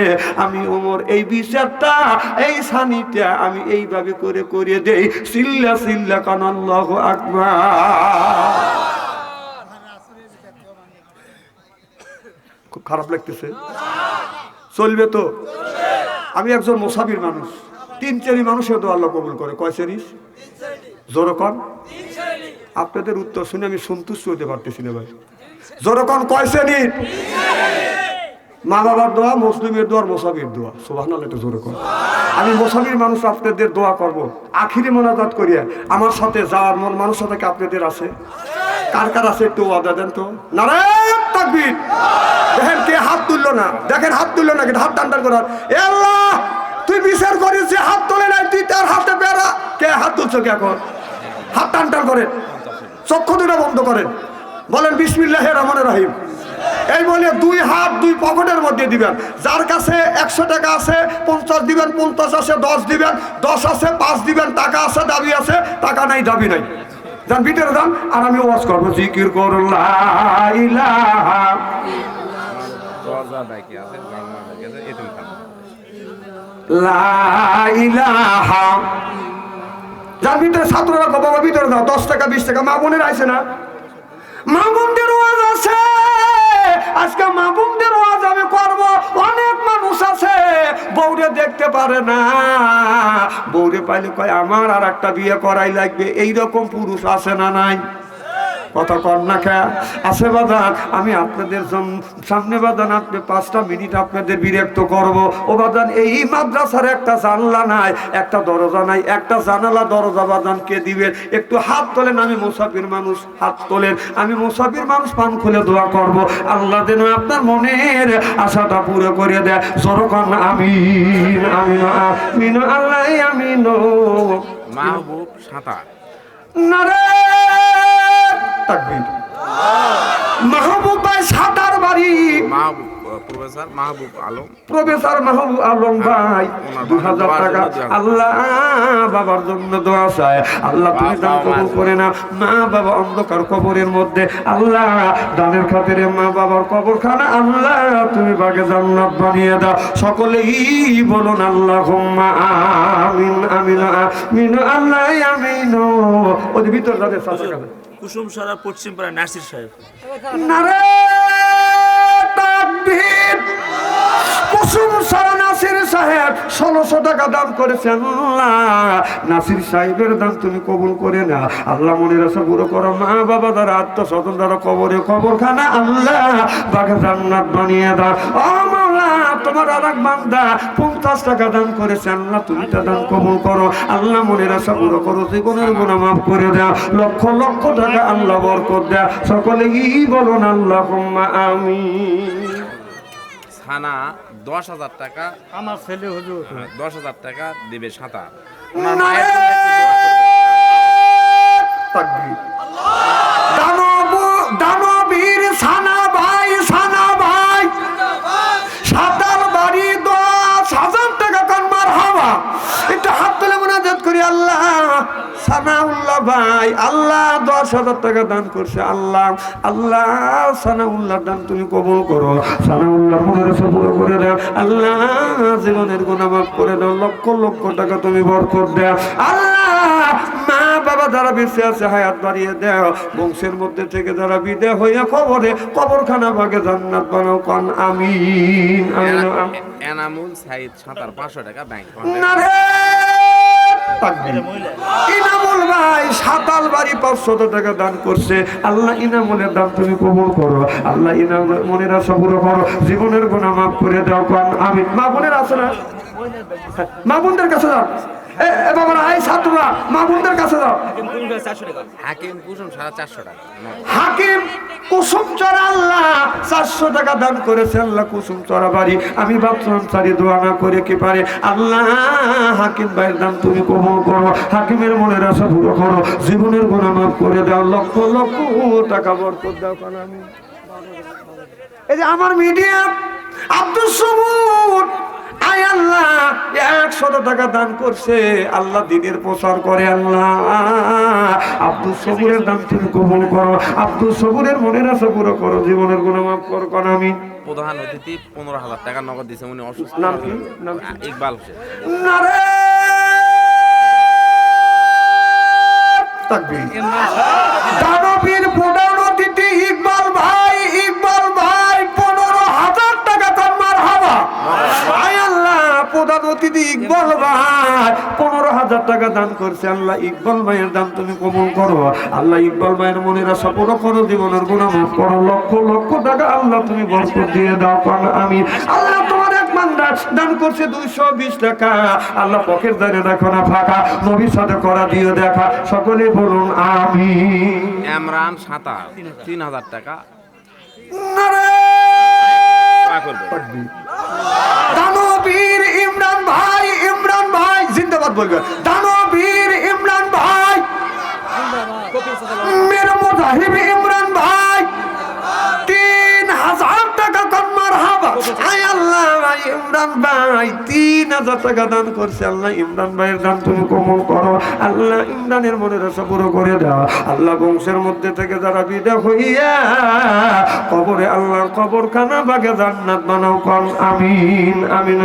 আমি ওমর এই বিচারটা, এই সানিটা আমি এইভাবে করে করে দেই। সিল্লা সিল্লা কান আল্লাহু আকবার। খুব খারাপ লাগতেছে, চলবে তো? আমি একজন মুসাফির মানুষ, 3 শ্রেণী মানুষের দোয়া আল্লাহ কবুল করে। কয় শ্রেণী? জোরে কন। আপনাদের উত্তর শুনে আমি সন্তুষ্ট হতে পারতেছি না ভাই। জোরে কন, কয় শ্রেণী? মা বাবার দোয়া, মুসলিমের দোয়া, মুসাফির দোয়া। সুবহানাল্লাহ, একটু জোরে কন। আমি মুসাফির মানুষ, আপনাদের দোয়া করব, আখিরি মোনাজাত করিয়া আমার সাথে যাওয়ার মন মানুষের থেকে আপনাদের আছে? কার কার আছে একটু ওয়াদা দেন তো। নারায়ে তাকবীর। দেখেন কে হাত তুললো না, দেখেন হাত তুললো না, হাত টান টান করার। এ আল্লাহ, তুই বিচার করিস, যে হাত তোলে নাই, তুই তার হাতে বেড়া। কে হাত তুলছো? কে এখন হাত টান টান করেন, চক্ষু দুটো বন্ধ করেন, বলেন বিসমিল্লাহির রহমানির রহিম। এই বলে 2 হাত 2 পকেটের মধ্যে দিবেন। যার কাছে 100 টাকা আছে 50 দিবেন, 50 আছে 10 দিবেন, 10 আছে 5 দিবেন, টাকা আছে দাবি আছে, টাকা নাই দাবি নাই। যান ভিতরে যান, আর আমি ওয়াজ করবো, জিকির করুন লা ইলাহা লা ইলাহা। যার ভিতরে ছাত্ররা বাবা ভিতরে দাও, 10 টাকা 20 টাকা। মা বোনের আছে না? মা বোনদের ওয়াজ আছে আজকে, মা বোনদের ওয়াজ আমি করবো। অনেক মানুষ আছে বউরে দেখতে পারে না, বউরে পাইলে কয় আমার আর একটা বিয়ে করাই লাগবে। এইরকম পুরুষ আছে না নাই? কথা কর না কে আছে বাদান? আমি আপনাদের সামনে বাদান আপনি 5টা মিনিট আপনাদের বিরক্ত করব। ও বাদান, এই মাদ্রাসার একটা জানলা নাই, একটা দরজা নাই, একটা জানালা দরজা বাদান কে দিবেন? একটু হাত তোলেন। আমি মুসাফির মানুষ, হাত তোলেন। আমি মুসাফির মানুষ, পান খুলে দোয়া করব, আল্লাহ যেন আপনার মনের আশাটা পুরো করে দেয়। যখন আমিন আমিন আমিন আল্লাহ আমিন। মাহবুব সাঁতার। নারে তাকবীর। মাহবুব ভাই সাঁতার বাড়ি। মাহবুব প্রফেসর মাহবুব আলম। প্রফেসর মাহবুব আলম ভাই ওনার 2000 টাকা 2000 আল্লাহ বাবার জন্য দোয়া চায়, আল্লাহ তুমি দান কবুল করে না। মা বাবা অন্ধকার কবরের মধ্যে, আল্লাহ দানের খাতিরে মা বাবার কবরখানা আল্লাহ তুমি বাগে জান্নাত বানিয়ে দাও। সকলেই বলুন আল্লাহুম্মা আমিন আমিন আমিন আল্লাহ আমিন। ওই ভিতর যাদের আছে কুসুম সারা পশ্চিম পাড়া নাসির সাহেব। নারে তাকবীর। কুসুম সারা নাসির সাহেব 1600 টাকা দান করেছেন। আল্লাহ নাসির সাহেবের দান তুমি কবুল করে না। আল্লাহ মনের আশা পুরো করো। মা বাবা দ্বারা আত্মস্বজন দ্বারা কবরখানা আল্লাহ বাগে জান্নাত বানিয়ে দাও। ও মাওলা, তোমার আরেক বান্দা 50 টাকা দান করেছে। আল্লাহ তুমি তা দান কবুল করো। আল্লাহ মনের আশা পুরো করো, জীবনের গুনাহ মাফ করে দাও। লক্ষ লক্ষ টাকা আল্লাহ বরকত দাও। সকলেই বলুন আল্লাহুম্মা আমিন। থানা 10,000 টাকা, আমার ছেলে হুজুর 10,000 টাকা দিবে সাঁতার। তাকবীর। দানবীর সানা ভাই সাতাল বাড়ি 10,000 টাকা কান্নার হাওয়া। একটু হাত তুলে মুনাজাত করি। আল্লাহ সানাউল্লাহ ভাই আল্লাহ 10,000 টাকা দান করছে। আল্লাহ সানাউল্লাহ দান তুমি কবুল করো। সানাউল্লাহ মনের আশা পুরো করে দাও। আল্লাহ জীবনের গুনাহ মাফ করে দাও। লক্ষ লক্ষ টাকা তুমি বরকত দাও। আল্লাহ মা বাবা যারা বেঁচে আছে হায়াত বাড়িয়ে দাও। বংশের মধ্যে থেকে যারা বিদায় হইয়া কবরখানা ভাগে জান্নাত বানাও। কোন আমিন আমিন। এনামুল সাইদ সাঁতার 500 টাকা ব্যাংক। নারে তাকবীর। ইনামুল ভাই সাতাল বাড়ি 500 টাকা দান করছে। আল্লাহ ইনামুলের দান তুমি কবুল করো। আল্লাহ ইনামুলের মনের আশা পুরো করো, জীবনের গুনাহ মাফ করে দাও। কোন আমিন। মা বোনের আছে না? মা বোনদের কাছে যাও। এ বাবারা, এই ছাত্ররা মা বোনদের কাছে যাও। হাকিম কুসুম 450 টাকা। হাকিম কুসুম চড়া আল্লাহ 400 টাকা দান করেছে। আল্লাহ কুসুম চড়া বাড়ি আমি ভাবছিলাম সারি দোয়া না করে কি পারে। আল্লাহ হাকিম ভাইয়ের দান তুমি কবুল করো। হাকিমের মনের আশা পুরো করো, জীবনের গুনাহ মাফ করে দাও। লক্ষ লক্ষ টাকা বরকত দাও। কারণ আমি এই যে আমার মিডিয়া আব্দুল সবুর আয় আল্লাহ 100 টাকা দান করছে। আল্লাহ দ্বীনের প্রচার করে। আল্লাহ আব্দুল সবুরের দান তুমি কবুল করো। আব্দুল সবুরের মনের আশা পুরো করো, জীবনের গুনাহ মাফ করো। কোন আমি প্রধান অতিথি 15,000 টাকা নগদ দিয়েছে। উনি অসুস্থ। নাম কি? ইকবাল হোসেন। নারে তাকবীর। দানবীর প্রধান অতিথি ইকবাল ভাই 15,000 টাকা কান্নার হাওয়া। আয় আল্লাহ প্রধান অতিথি ইকবাল ভাই 15,000 টাকা দান করছে। আল্লাহ ইকবাল ভাইয়ের দান তুমি কবুল করো। আল্লাহ ইকবাল ভাইয়ের মনের আশা পুরো করো, জীবনের গুনাহ মাফ করো। লক্ষ লক্ষ টাকা আল্লাহ তুমি বরকত দিয়ে দাও। কোন আমি আল্লাহ তোমার এক বান্দা দান করছে 220 টাকা। আল্লাহ পকেট দাঁড়িয়ে দেখো না ফাঁকা, নবীর সাথে করা দিয়ে দেখা। সকলে বলুন আমিন। ইমরান সাঁতার 3,000 টাকা। নারে করবে দানবীর ইমরান ভাই জিন্দাবাদ বলবে। দানবীর ইমরান ভাই, মেরে মুজাহিব ইমরান ভাই 3,000 টাকা কান্নার হাওয়া। আয় আল্লাহ ইমরান ভাই 3,000 টাকা দান করছে। আল্লাহ ইমরান ভাইয়ের দান তুমি কবুল করো। আল্লাহ ইমরানের মনের আশা পুরো করে দাও। আল্লাহ বংশের মধ্যে থেকে যারা বিদায় হইয়া কবরে আল্লাহ কবরখানা বাগে জান্নাত বানাও। কোন আমিন আমিন।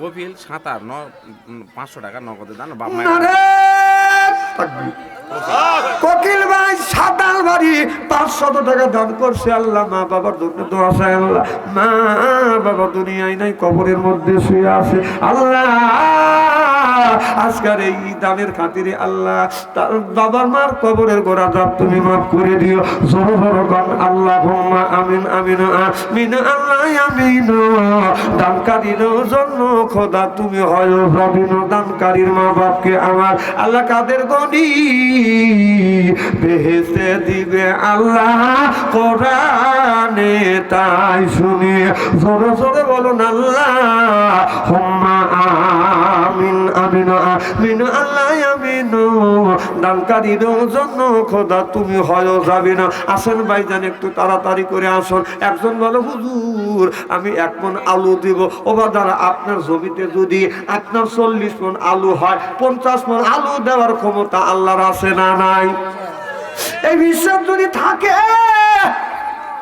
কপিল সাঁতার 500 টাকা নগদে দান। বাপ নারে তাকবীর। কোকিল ভাই সাতাল বাড়ি 500 টাকা দান করছে। আল্লাহ মা বাবার জন্য দোয়া চাই। আল্লাহ মা বাবা দুনিয়ায় নাই, কবরের মধ্যে শুয়ে আছে। আল্লাহ আজকের এই দানের খাতিরে আল্লাহ তার বাবার মার কবরের গোড়া দাব তুমি মাফ করে দিও। জোরে জোরে গান আল্লাহুম্মা আমিন আমিন আমিন আল্লাহ আমিন। দানকারীর জন্য খোদা তুমি হয় রবিন। দানকারীর মা বাপকে আমার আল্লাহ কাদের গনি বেহেশতে দিবে আল্লাহ কোরআনে তাই শুনি। জোরে জোরে বলুন আল্লাহুম্মা আমিন আমিন। আমিন আমিন আল্লাহ আমিন দানকারীর জন্য খোদা তুমি হয় যাবি না। আসেন ভাইজান একটু তাড়াতাড়ি করে আসুন। একজন বলো হুজুর আমি 1 মণ আলু দিব। ও বাজারা আপনার জমিতে যদি আপনার 40 মণ আলু হয় 50 মণ আলু দেওয়ার ক্ষমতা আল্লাহর আছে না নাই? এই বিশ্বাস যদি থাকে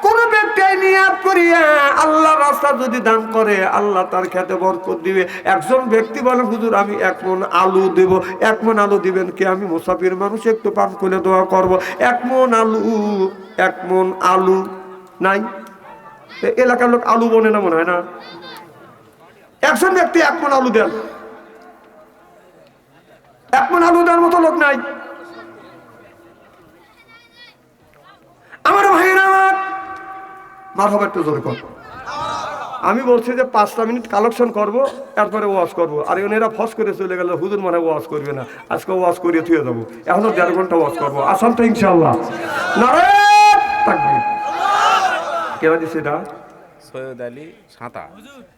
কোন ব্যক্তি নিয়াত করিয়া আল্লাহ রাস্তা যদি দান করে আল্লাহ তার খেতে বরকত দিবে। একজন ব্যক্তি বলে হুজুর আমি 1 মণ আলু দেব। 1 মণ আলু দিবেন কি? আমি মুসাফির মানুষ একটু পান করে দোয়া করব। 1 মণ আলু 1 মণ আলু নাই? এলাকার লোক আলু বনে না মনে হয় না? একজন ব্যক্তি 1 মণ আলু দেন। 1 মণ আলু দেওয়ার মতো লোক নাই। আমার ভাইরা মারহাবা একটু জোরে কর। আমি বলছি যে 5টা মিনিট কালেকশন করব, এরপরে ওয়াজ করব। আর এরা ফস করে চলে গেল হুজুর মানে ওয়াজ করবে না। আজকে ওয়াজ করিয়ে থুয়ে যাবো। এখনো 1.5 ঘন্টা ওয়াজ করবো। আসাম তো ইনশাআল্লাহ। নারে তাকবীর। কেনা দিছে এটা সৈয়দ আলী সাঁতা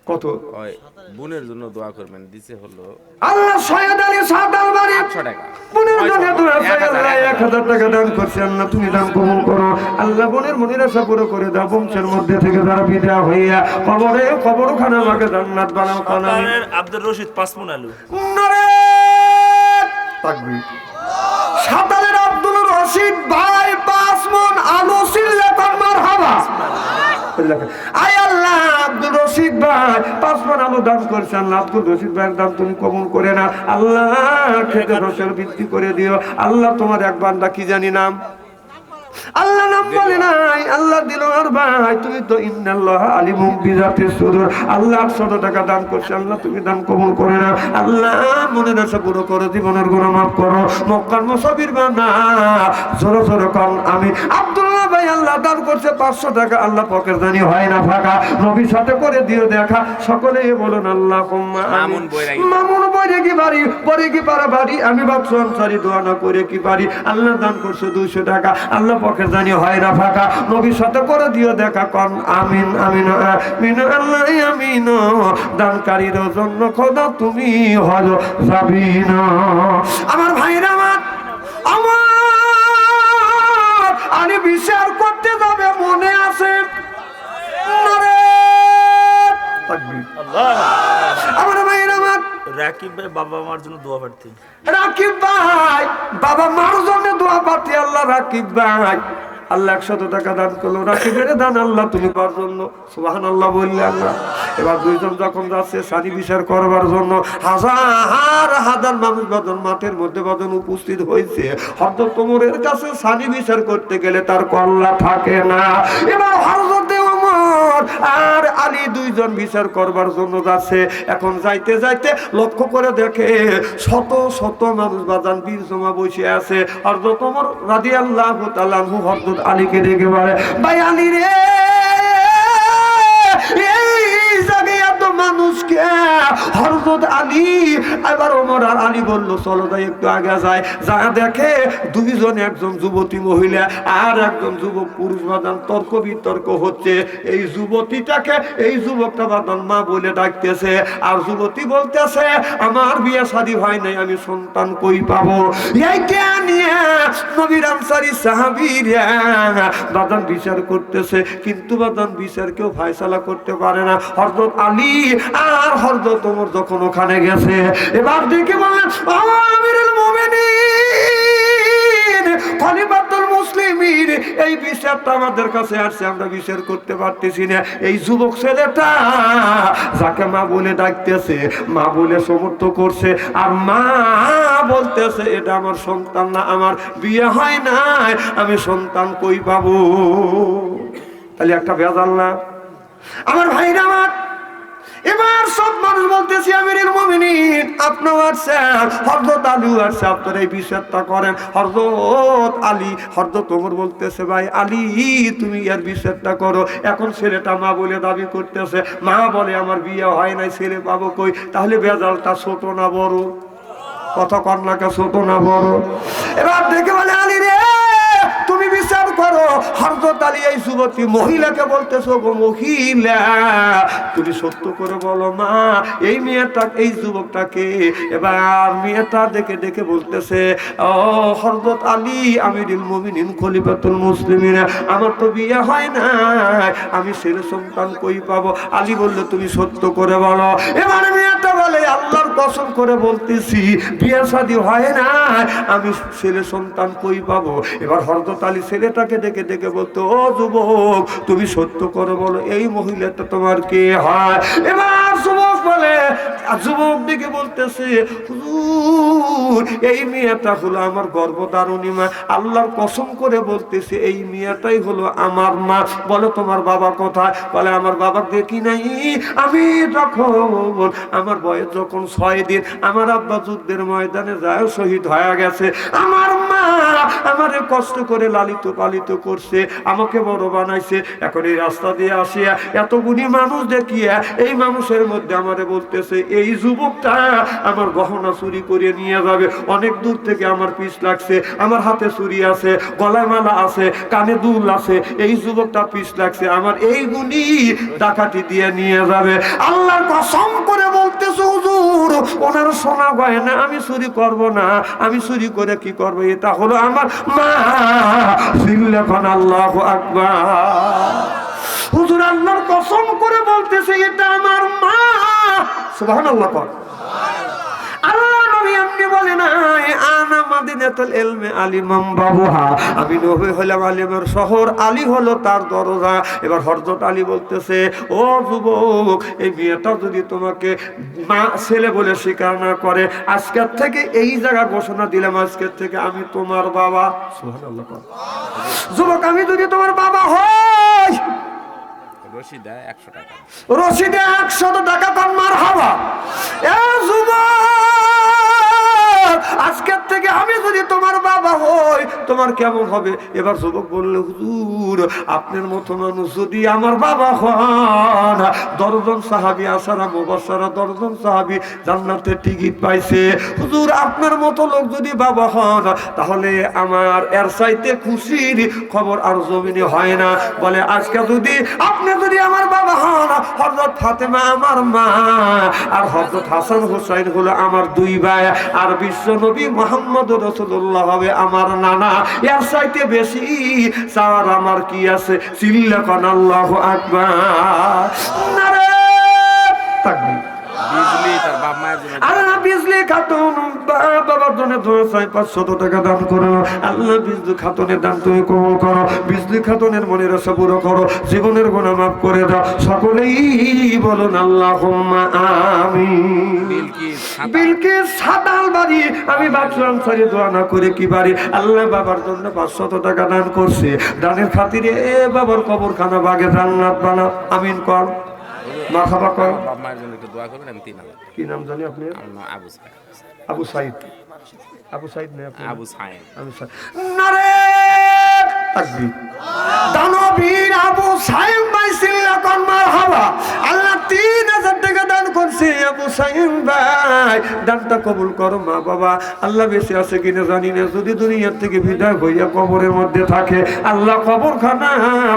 কত? ওই বোনের জন্য দোয়া করবেন, দিছে হলো আল্লাহ সৈয়দ আলী সাঁতাল বাড়ি 800 টাকা। বোনের জন্য দোয়া চাই আল্লাহ 1000 টাকা দান করছে আল্লাহ তুমি দান কবুল করো আল্লাহ। বোনের মনের আশা পুরো করে দাও। বংশের মধ্যে থেকে যারা বিদায় হইয়া কবরখানা আমাকে জান্নাত বানাও খানা। সাতারের আব্দুর রশিদ 5 মণ আলু। নারে তাকবীর। সাতালের আব্দুল রশিদ ভাই 5 মণ আলু সিল্লা কর মারহাবা। আয় আল্লাহ আব্দুল রশিদ ভাই 5 মণ আলু দান করছে আল্লাহ। আব্দুল রশিদ ভাইয়ের দান তুমি কবুল করে না আল্লাহ। খেতে রসের বৃদ্ধি করে দিও আল্লাহ। তোমার এক বান্দা কি জানি নাম আল্লাহ নাম বলে নাই আল্লাহ দিল আর ভাই তুমি তো ইন্নাল্লাহ আলিমুম বিজাতিস সুদূর আল্লাহ 800 টাকা দান করছে আল্লাহ তুমি দান কবুল করে না আল্লাহ। মনের আশা পুরো করো, জীবনের গুনাহ মাফ করো, মক্কার মুসাফির বানা জোরে জোরে কোন আমি। আব্দুল্লাহ ভাই আল্লাহ দান করছে 500 টাকা আল্লাহ পকেট জানি হয় না ফাঁকা, নবীর সাথে করে দিও দেখা। সকলেই বলুন আল্লাহুম্মা আমিন। মামুন বইরে কি বাড়ি পরে কি পারা বাড়ি আমি বাদশা আনসারী দোয়া না করে কি পারি। আল্লাহ দান করছে 200 টাকা আল্লাহ পকেট জানি হয় না ফাঁকা, নবীর সাথে করে দিও দেখা। কোন আমিন আমিন আমিন আল্লাহ আমিন। দানকারীর জন্য খোদা তুমি হলো যাবিনা। আমার ভাইরা আমার আমি বিচার করতে যাবে মনে আছে নারে তাকবীর। আমার ভাইরা রাকিব ভাই বাবা মার জন্য দোয়া প্রার্থী। রাকিব ভাই বাবা মার জন্য দোয়া প্রার্থী আল্লাহ। রাকিব ভাই আল্লাহ 100 টাকা দান করলো। রাকিবের দান আল্লাহ তুমি করার জন্য সুবহানাল্লাহ বললে আল্লাহ। এবার 2 জন যখন যাচ্ছে সানি বিচার করবার জন্য হাজার হাজার মানুষ বদন মাঠের মধ্যে বদন উপস্থিত হয়েছে। হযরত ওমরের কাছে সানি বিচার করতে গেলে তার কল্লা থাকে না। এবার হযরত ওমর আর আলী 2 জন বিচার করবার জন্য যাচ্ছে। এখন যাইতে যাইতে লক্ষ্য করে দেখে শত শত মানুষ বাজান বীর জমা বসে আছে। হযরত ওমর রাদিয়াল্লাহু তাআলা আনহু হযরত আলীকে ডেকে বলে ভাই আলী রে এই জায়গায় এত মানুষকে। হযরত আলী এবার ওমর আর আলী বলল চলো যাই একটু আগে যায়। যা দেখে 2 জন, একজন যুবতী মহিলা আর একজন যুবক পুরুষ বাদান তর্ক বিতর্ক হচ্ছে। এই যুবতীটাকে এই যুবকটা বাদান মা বলে ডাকতেছে আর যুবতী বলতেছে আমার বিয়ে শাদী হয় নাই, আমি সন্তান কই পাবো। এইটা নিয়ে নবীর আনসারী সাহাবীরা বাদান বিচার করতেছে, কিন্তু বাদান বিচার কেউ ফয়সালা করতে পারে না। হযরত আলী আর হযরত ওমর যখন ওখানে গেছে এবার দেখে বললেন আমিরুল মুমিনিন খলিফাতুল মুসলিমিন এই বিচারটা আমাদের কাছে আসছে, আমরা বিচার করতে পারতেছি না। এই যুবক ছেলেটা যাকে মা বলে ডাকতেছে, মা বলে সমর্থ করছে আর মা বলতেছে এটা আমার সন্তান না, আমার বিয়ে হয় নাই, আমি সন্তান কই পাবো। তাহলে একটা বেজাল না আমার ভাইরা আমার। এবার সব মানুষ বলতেছি আমিরুল মুমিনিন আপনার আছে হযরত আলী আছে, আপনারা এই বিচারটা করেন। হযরত আলী হযরত ওমর বলতেছে ভাই আলী তুমি এর বিচারটা করো। এখন ছেলেটা মা বলে দাবি করতেছে, মা বলে আমার বিয়ে হয় নাই, ছেলে পাবো কই। তাহলে বেজালটা ছোট না বড়? কথা কন্যাকে ছোট না বড়? এবার দেখে বলে আলী রে তুমি বিচার করো। হযরত আলী এই যুবতী মহিলাকে বলতেছো, গো মহিলা তুমি সত্য করে বলো মা এই মেয়েটা এই যুবকটাকে। এবার মেয়েটা দেখে দেখে বলতেছে, ও হযরত আলী আমিরুল মুমিনিন খলিফাতুল মুসলিমিন, আমার তো বিয়ে হয় না, আমি ছেলে সন্তান কই পাবো? আলী বললে তুমি সত্য করে বলো। এবার মেয়েটা বলে, আল্লাহর কসম করে বলতেছি বিয়ে শাদী হয় না, আমি ছেলে সন্তান কই পাবো? এবার হযরত আলী ছেলেটাকে দেখে দেখে বলতো, ও যুবক তুমি সত্য করে বলো এই মহিলাটা তোমার কে হয়? এবার যুবক বলে, যুবক দিকে বলতেছে, হুজুর এই মেয়েটা হলো আমার গর্ভধারিণী মা, আল্লাহর কসম করে বলতেছে এই মেয়েটাই হলো আমার মা। বলো তোমার বাবা কোথায়? বলে আমার বাবা দেখি নাই, আমি যখন আমার বয়স যখন 6 দিন আমার আব্বা যুদ্ধের ময়দানে যায় শহীদ হয়ে গেছে, আমার মা আমারে কষ্ট করে লালিত পালিত করছে, আমাকে বড় বানাইছে। এখন এই রাস্তা দিয়ে আসিয়া এতগুলি মানুষ দেখিয়া এই মানুষের মধ্যে আমারে বলতেছে এই যুবকটা আমার গহনা চুরি করে নিয়ে যাবে। অনেক দূর থেকে আমার পিছ লাগছে, আমার হাতে চুরি আছে, গলায় মালা আছে, কানে দুল আছে, এই যুবকটা পিছ লাগছে, আমার এইগুলি ডাকাতি দিয়ে নিয়ে যাবে। আল্লাহর কসম করে বলতেছে হুজুর ওনার সোনা গয়না আমি চুরি করব না, আমি চুরি করে কি করব? এটা হলো আমার মা। সিল্লাখন আল্লাহু আকবার। হুজুর আল্লাহর কসম করে বলতেছে এটা আমার মা। সুবহানাল্লাহ। আল্লাহ নবী এমনি বলে না, আনা মাদিনাতুল ইলমি আলিমাম বাবুহা, আমি নবী হলাম আলিমের শহর, আলী হলো তার দরজা। এবার হযরত আলী বলতেছে, ও যুবক এই মেয়েটা যদি তোমাকে মা ছেলে বলে স্বীকার না করে, আজকের থেকে এই জায়গা ঘোষণা দিলাম আজকের থেকে আমি তোমার বাবা। সুবহানাল্লাহ। যুবক আমি যদি তোমার বাবা হই, রশিদা 100 টাকা, রশিদে 100 টাকা পান, মারহাবা। এ যুবক আজকের থেকে আমি যদি তোমার বাবা হই তোমার কেমন হবে? এবার যুবক বলল, হুজুর আপনার মতো মানুষ যদি আমার বাবা হন, 10 জন সাহাবী আসারা মুবাশশারা 10 জন সাহাবী জান্নাতের টিকিট পাইছে। হুজুর আপনার মতো লোক যদি বাবা হন তাহলে আমার এর চাইতে খুশির খবর আর জমিনে হয় না। বলে আজকে যদি আপনি যদি আমার বাবা হন, হযরত ফাতেমা আমার মা আর হযরত হাসান হুসাইন হলো আমার 2 ভাই, আর বিশ্ব নবী মুহাম্মদ রাসূলুল্লাহ হবে আমার নানা। এর চাইতে বেশি চাওয়ার আমার কি আছে? চিল্লাকান আল্লাহু আকবার। নারে তাকবীর। বিজলি তার বাপ মায়ের জন্য আল্লাহ বিজলি খাতুন বাবার জন্য 500 টাকা দান করো। আল্লাহ বিজলি খাতুনের দান তুমি কবুল করো, বিজলি খাতুনের মনের আশা পুরো করো, জীবনের গুনাহ মাফ করে দাও। সকলেই বলুন আল্লাহুম্মা আমিন। বিলকিস সাদাল বাড়ি আমি বাঁচলাম সারি দোয়া না করে কি বাড়ি। আল্লাহ বাবার জন্য 500 টাকা দান করছে, দানের খাতিরে এ বাবার কবরখানা বাগে জান্নাত বানাও। আমিন কর, মারহাবা কর। বাপ মায়ের জন্য একটু দোয়া করবেন। আমি 3000। কি নাম জানি আপনি? আমার নাম আবু সাইদ। আবু সাইদ। আবু সাইদ না আপনি? আবু সাইদ। আবু সাইদ। নারে তাকবীর। দানবীর আবু সাইদ ভাই সিল্লাকান মারহাবা। আল্লাহ 3000 টাকা দান করছে আবু সাইদ ভাই, দানটা কবুল করো। মা বাবা আল্লাহ বেঁচে আছে কিনা জানি না, যদি দুনিয়ার থেকে বিদায় হইয়া কবরের মধ্যে থাকে আল্লাহ কবরখানা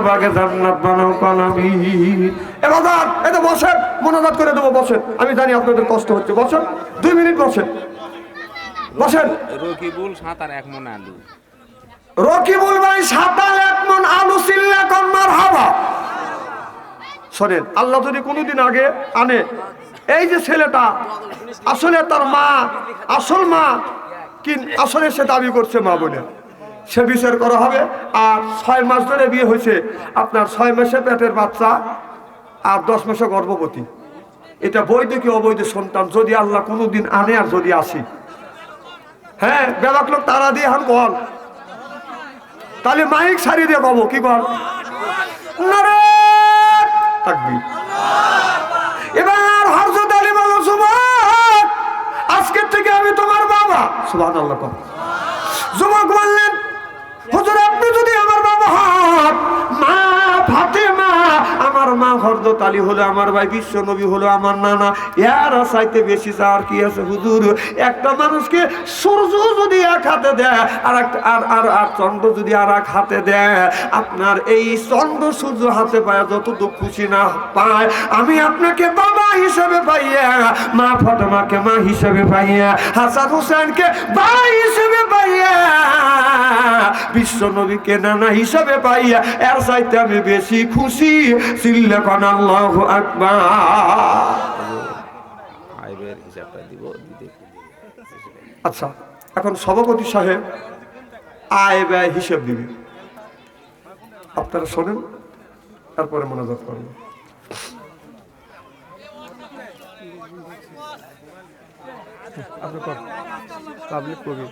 বাগে জান্নাত বানাও। আমিন। এবার এটা বসেন, মোনাজাত করে দেবো। বসেন, আমি জানি আপনাদের কষ্ট হচ্ছে। বসেন, 2 মিনিট বসেন, বসেন। রকিবুল 7 আর 1 মণ আলু। রকিবুল ভাই 7 আর 1 মণ আলু সিল্লাকান মারহাবা। শোনেন, আল্লাহ যদি কোনোদিন আগে আনে, এই যে ছেলেটা আসলে তার মা, আসল মা কি আসলে সে দাবি করছে মা বলে, সে বিচার করা হবে। আর 6 মাস ধরে বিয়ে হয়েছে, আপনার 6 মাসে পেটের বাচ্চা আর 10 মাসে গর্ভবতী। এটা বৈধ কি অবৈধ সন্তান যদি আল্লাহ কোনোদিন আনে আর যদি আসি, হ্যাঁ বেবাক লোক তারা দিয়ে হান বল, তাহলে মাইক সারি দিয়ে পাবো কি কর। নারে তাকবীর। এবার হযরত আলী বলো, যুবক আজকের থেকে আমি তোমার বাবা। সুবহানাল্লাহ। যুবক বললেন, হুজুর আপনি যদি আমার বাবা হন, মা ফাতেমা আমার আমার মা হযরত আলী হলো আমার ভাই, বিশ্ব নবী হলো আমার নানা, এরা চাইতে বেশি চাওয়ার কি আছে হুজুর? একটা মানুষকে সূর্য যদি এক হাতে দেয় আর একটা আর চন্দ্র যদি আর এক হাতে দেয়, আপনার এই চন্দ্র সূর্য হাতে পায় যতটুকু খুশি না পায়, আমি আপনাকে বাবা হিসেবে পাইয়া, মা ফাতেমাকে মা হিসেবে পাইয়া, হাসান হোসেনকে ভাই হিসেবে পাইয়া, বিশ্ব নবীকে নানা হিসেবে পাইয়া, এর চাইতে আমি বেশি খুশি। চিল্লা কোন আল্লাহু আকবার। আইবের হিসাবটা দিব দিতে। আচ্ছা, এখন সভাপতি সাহেব আয় ব্যয় হিসেব দিবে, আপনারা শোনেন, তারপরে মোনাজাত করবেন। আপনি পাবলিক কবি